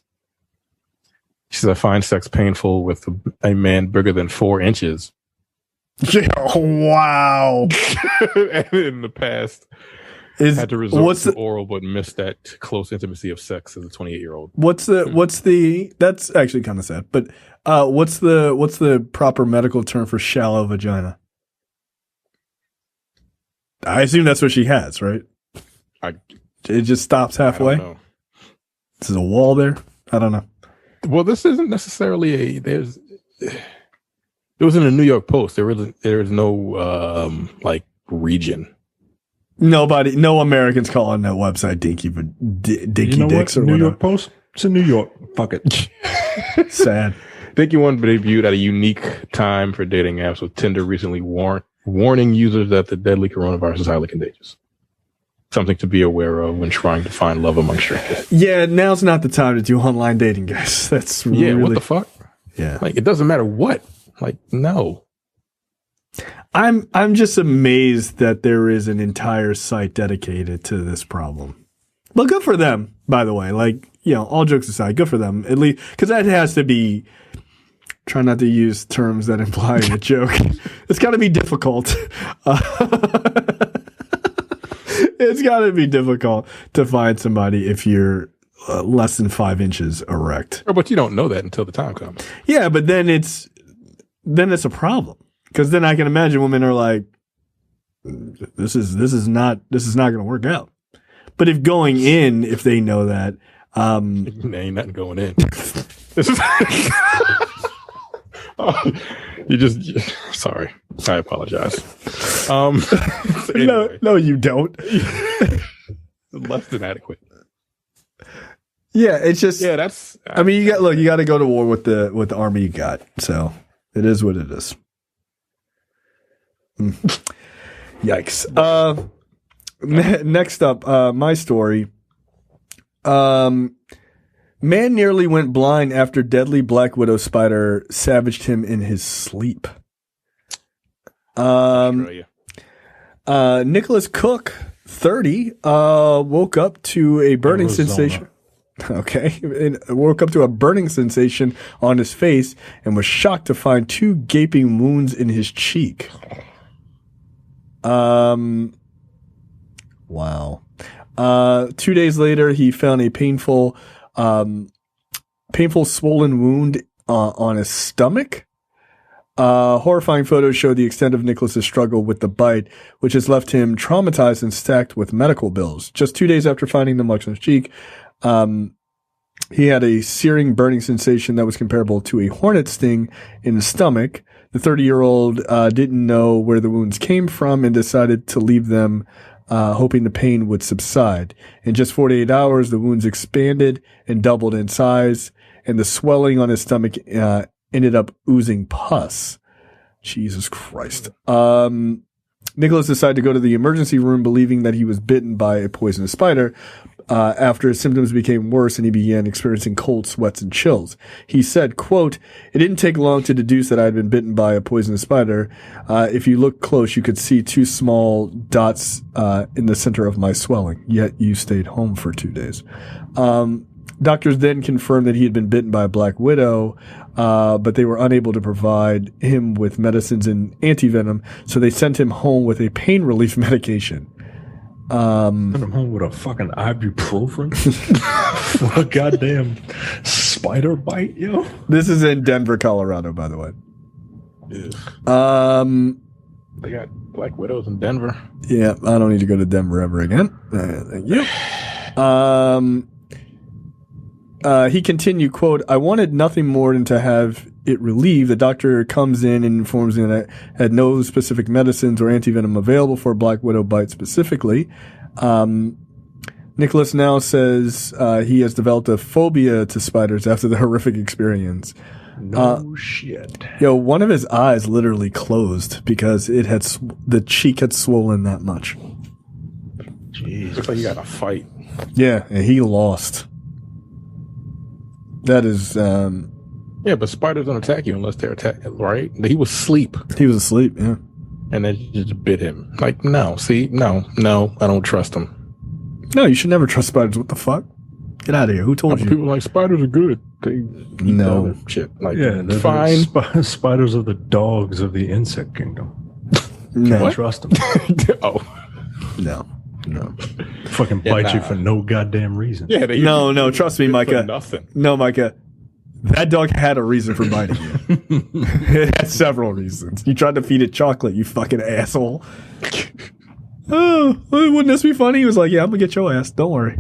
She says, I find sex painful with a man bigger than 4 inches. Yeah, wow. And in the past, Had to resort to oral, but missed that close intimacy of sex as a 28-year-old. What's the? That's actually kind of sad. But what's the proper medical term for shallow vagina? I assume that's what she has, right? It just stops halfway. I don't know. This is a wall there. I don't know. Well, this isn't necessarily it was in the New York Post. There is no like region. No Americans calling that website dinky dicks or New whatever. York Post? It's in New York. Fuck it. Sad. Dinky One debuted at a unique time for dating apps, with Tinder recently warning users that the deadly coronavirus is highly contagious. Something to be aware of when trying to find love among strangers. Yeah, now's not the time to do online dating, guys. That's really... what the fuck? Yeah. Like, it doesn't matter what. Like, no. I'm just amazed that there is an entire site dedicated to this problem. But good for them, by the way. Like, all jokes aside, good for them. At least, because that has to be... Try not to use terms that imply a joke. It's got to be difficult. It's got to be difficult to find somebody if you're less than 5 inches erect. Oh, but you don't know that until the time comes. Yeah, but then it's a problem, because then I can imagine women are like, this is not going to work out. But if they know that, there ain't nothing going in. Sorry. I apologize. Anyway. No, you don't. Less than adequate. Yeah, it's just. Yeah, that's. I mean, you got to go to war with the army you got. So it is what it is. Yikes. Next up, my story. Man nearly went blind after deadly black widow spider savaged him in his sleep. Nicholas Cook, 30, woke up to a burning sensation. Okay. Woke up to a burning sensation on his face and was shocked to find 2 gaping wounds in his cheek. Wow. 2 days later, he found a painful swollen wound on his stomach. Horrifying photos show the extent of Nicholas's struggle with the bite, which has left him traumatized and stacked with medical bills. Just 2 days after finding the marks on his cheek, he had a searing, burning sensation that was comparable to a hornet sting in the stomach. The 30-year-old didn't know where the wounds came from and decided to leave them, hoping the pain would subside. In just 48 hours, the wounds expanded and doubled in size, and the swelling on his stomach ended up oozing pus. Jesus Christ. Nicholas decided to go to the emergency room believing that he was bitten by a poisonous spider. After his symptoms became worse and he began experiencing cold sweats and chills. He said, quote, "It didn't take long to deduce that I had been bitten by a poisonous spider. If you look close, you could see 2 small dots in the center of my swelling. Yet you stayed home for 2 days." Doctors then confirmed that he had been bitten by a black widow, but they were unable to provide him with medicines and antivenom, so they sent him home with a pain relief medication. Send him home with a fucking ibuprofen for a goddamn spider bite, yo. This is in Denver, Colorado, by the way. They got black widows in Denver. Yeah, I don't need to go to Denver ever again. Thank you. He continued, quote, "I wanted nothing more than to have it relieved. The doctor comes in and informs me that I had no specific medicines or antivenom available for a black widow bite specifically." Nicholas now says he has developed a phobia to spiders after the horrific experience. No shit. Yo, one of his eyes literally closed because it had the cheek had swollen that much. Jeez, looks like you got a fight. Yeah, and he lost. That is, yeah, but spiders don't attack you unless they're attacked, right? He was asleep. He was asleep, yeah. And then just bit him. Like, no, I don't trust him. No, you should never trust spiders. What the fuck? Get out of here. Who told you? People are like, spiders are good. They eat no. other shit. Like, yeah, they're fine. Spiders are the dogs of the insect kingdom. No. Can't trust them. Oh. No. No. Fucking bite you for no goddamn reason. Yeah, No, trust me, Micah. Nothing. No, Micah. That dog had a reason for biting you. It had several reasons. You tried to feed it chocolate, you fucking asshole. Oh, wouldn't this be funny? He was like, yeah, I'm gonna get your ass. Don't worry.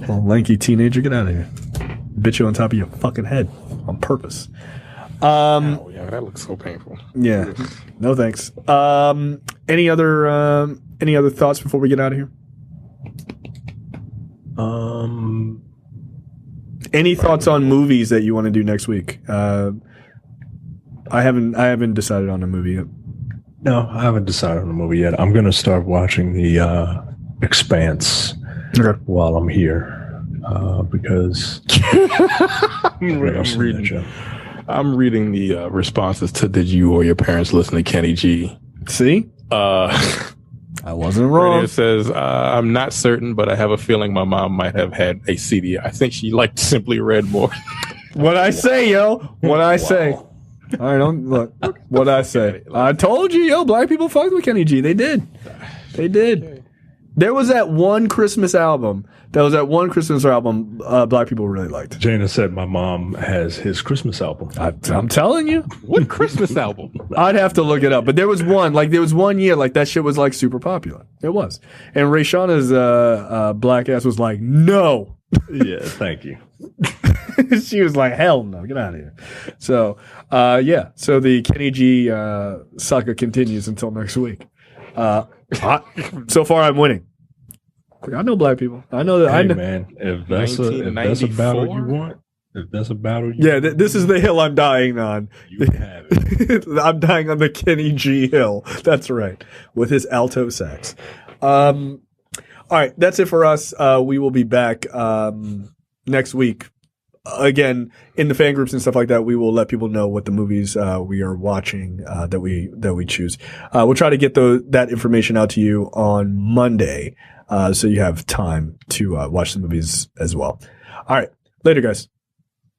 Little lanky teenager, get out of here. Bit you on top of your fucking head on purpose. Oh, yeah, that looks so painful. Yeah. No thanks. Any other thoughts before we get out of here? Any thoughts on movies that you want to do next week? I haven't decided on a movie yet. No, I haven't decided on a movie yet. I'm going to start watching the Expanse while I'm here because I'm reading the responses to "Did you or your parents listen to Kenny G?" See, I wasn't wrong. It says, "I'm not certain, but I have a feeling my mom might have had a CD. I think she liked Simply Red more." What I say, yo? What I say? All right, don't look. What I say? I told you, yo. Black people fucked with Kenny G. They did. They did. Okay. There was that one Christmas album. Black people really liked. Jana said my mom has his Christmas album. I'm telling you. What Christmas album? I'd have to look it up. But there was one year, like, that shit was, like, super popular. It was. And Rayshauna's black ass was like, no. Yeah, thank you. She was like, hell no, get out of here. So, yeah. So the Kenny G saga continues until next week. So far, I'm winning. I know black people. I know that. Hey, man, if that's a battle you want, this is the hill I'm dying on. You have it. I'm dying on the Kenny G hill. That's right, with his alto sax. All right, that's it for us. We will be back next week. Again, in the fan groups and stuff like that, we will let people know what the movies we are watching that we choose. We'll try to get that information out to you on Monday, so you have time to watch the movies as well. All right, later, guys.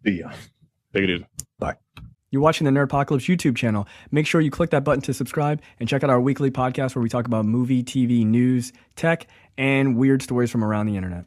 See ya. Take it easy. Bye. You're watching the Nerdpocalypse YouTube channel. Make sure you click that button to subscribe and check out our weekly podcast where we talk about movie, TV, news, tech, and weird stories from around the internet.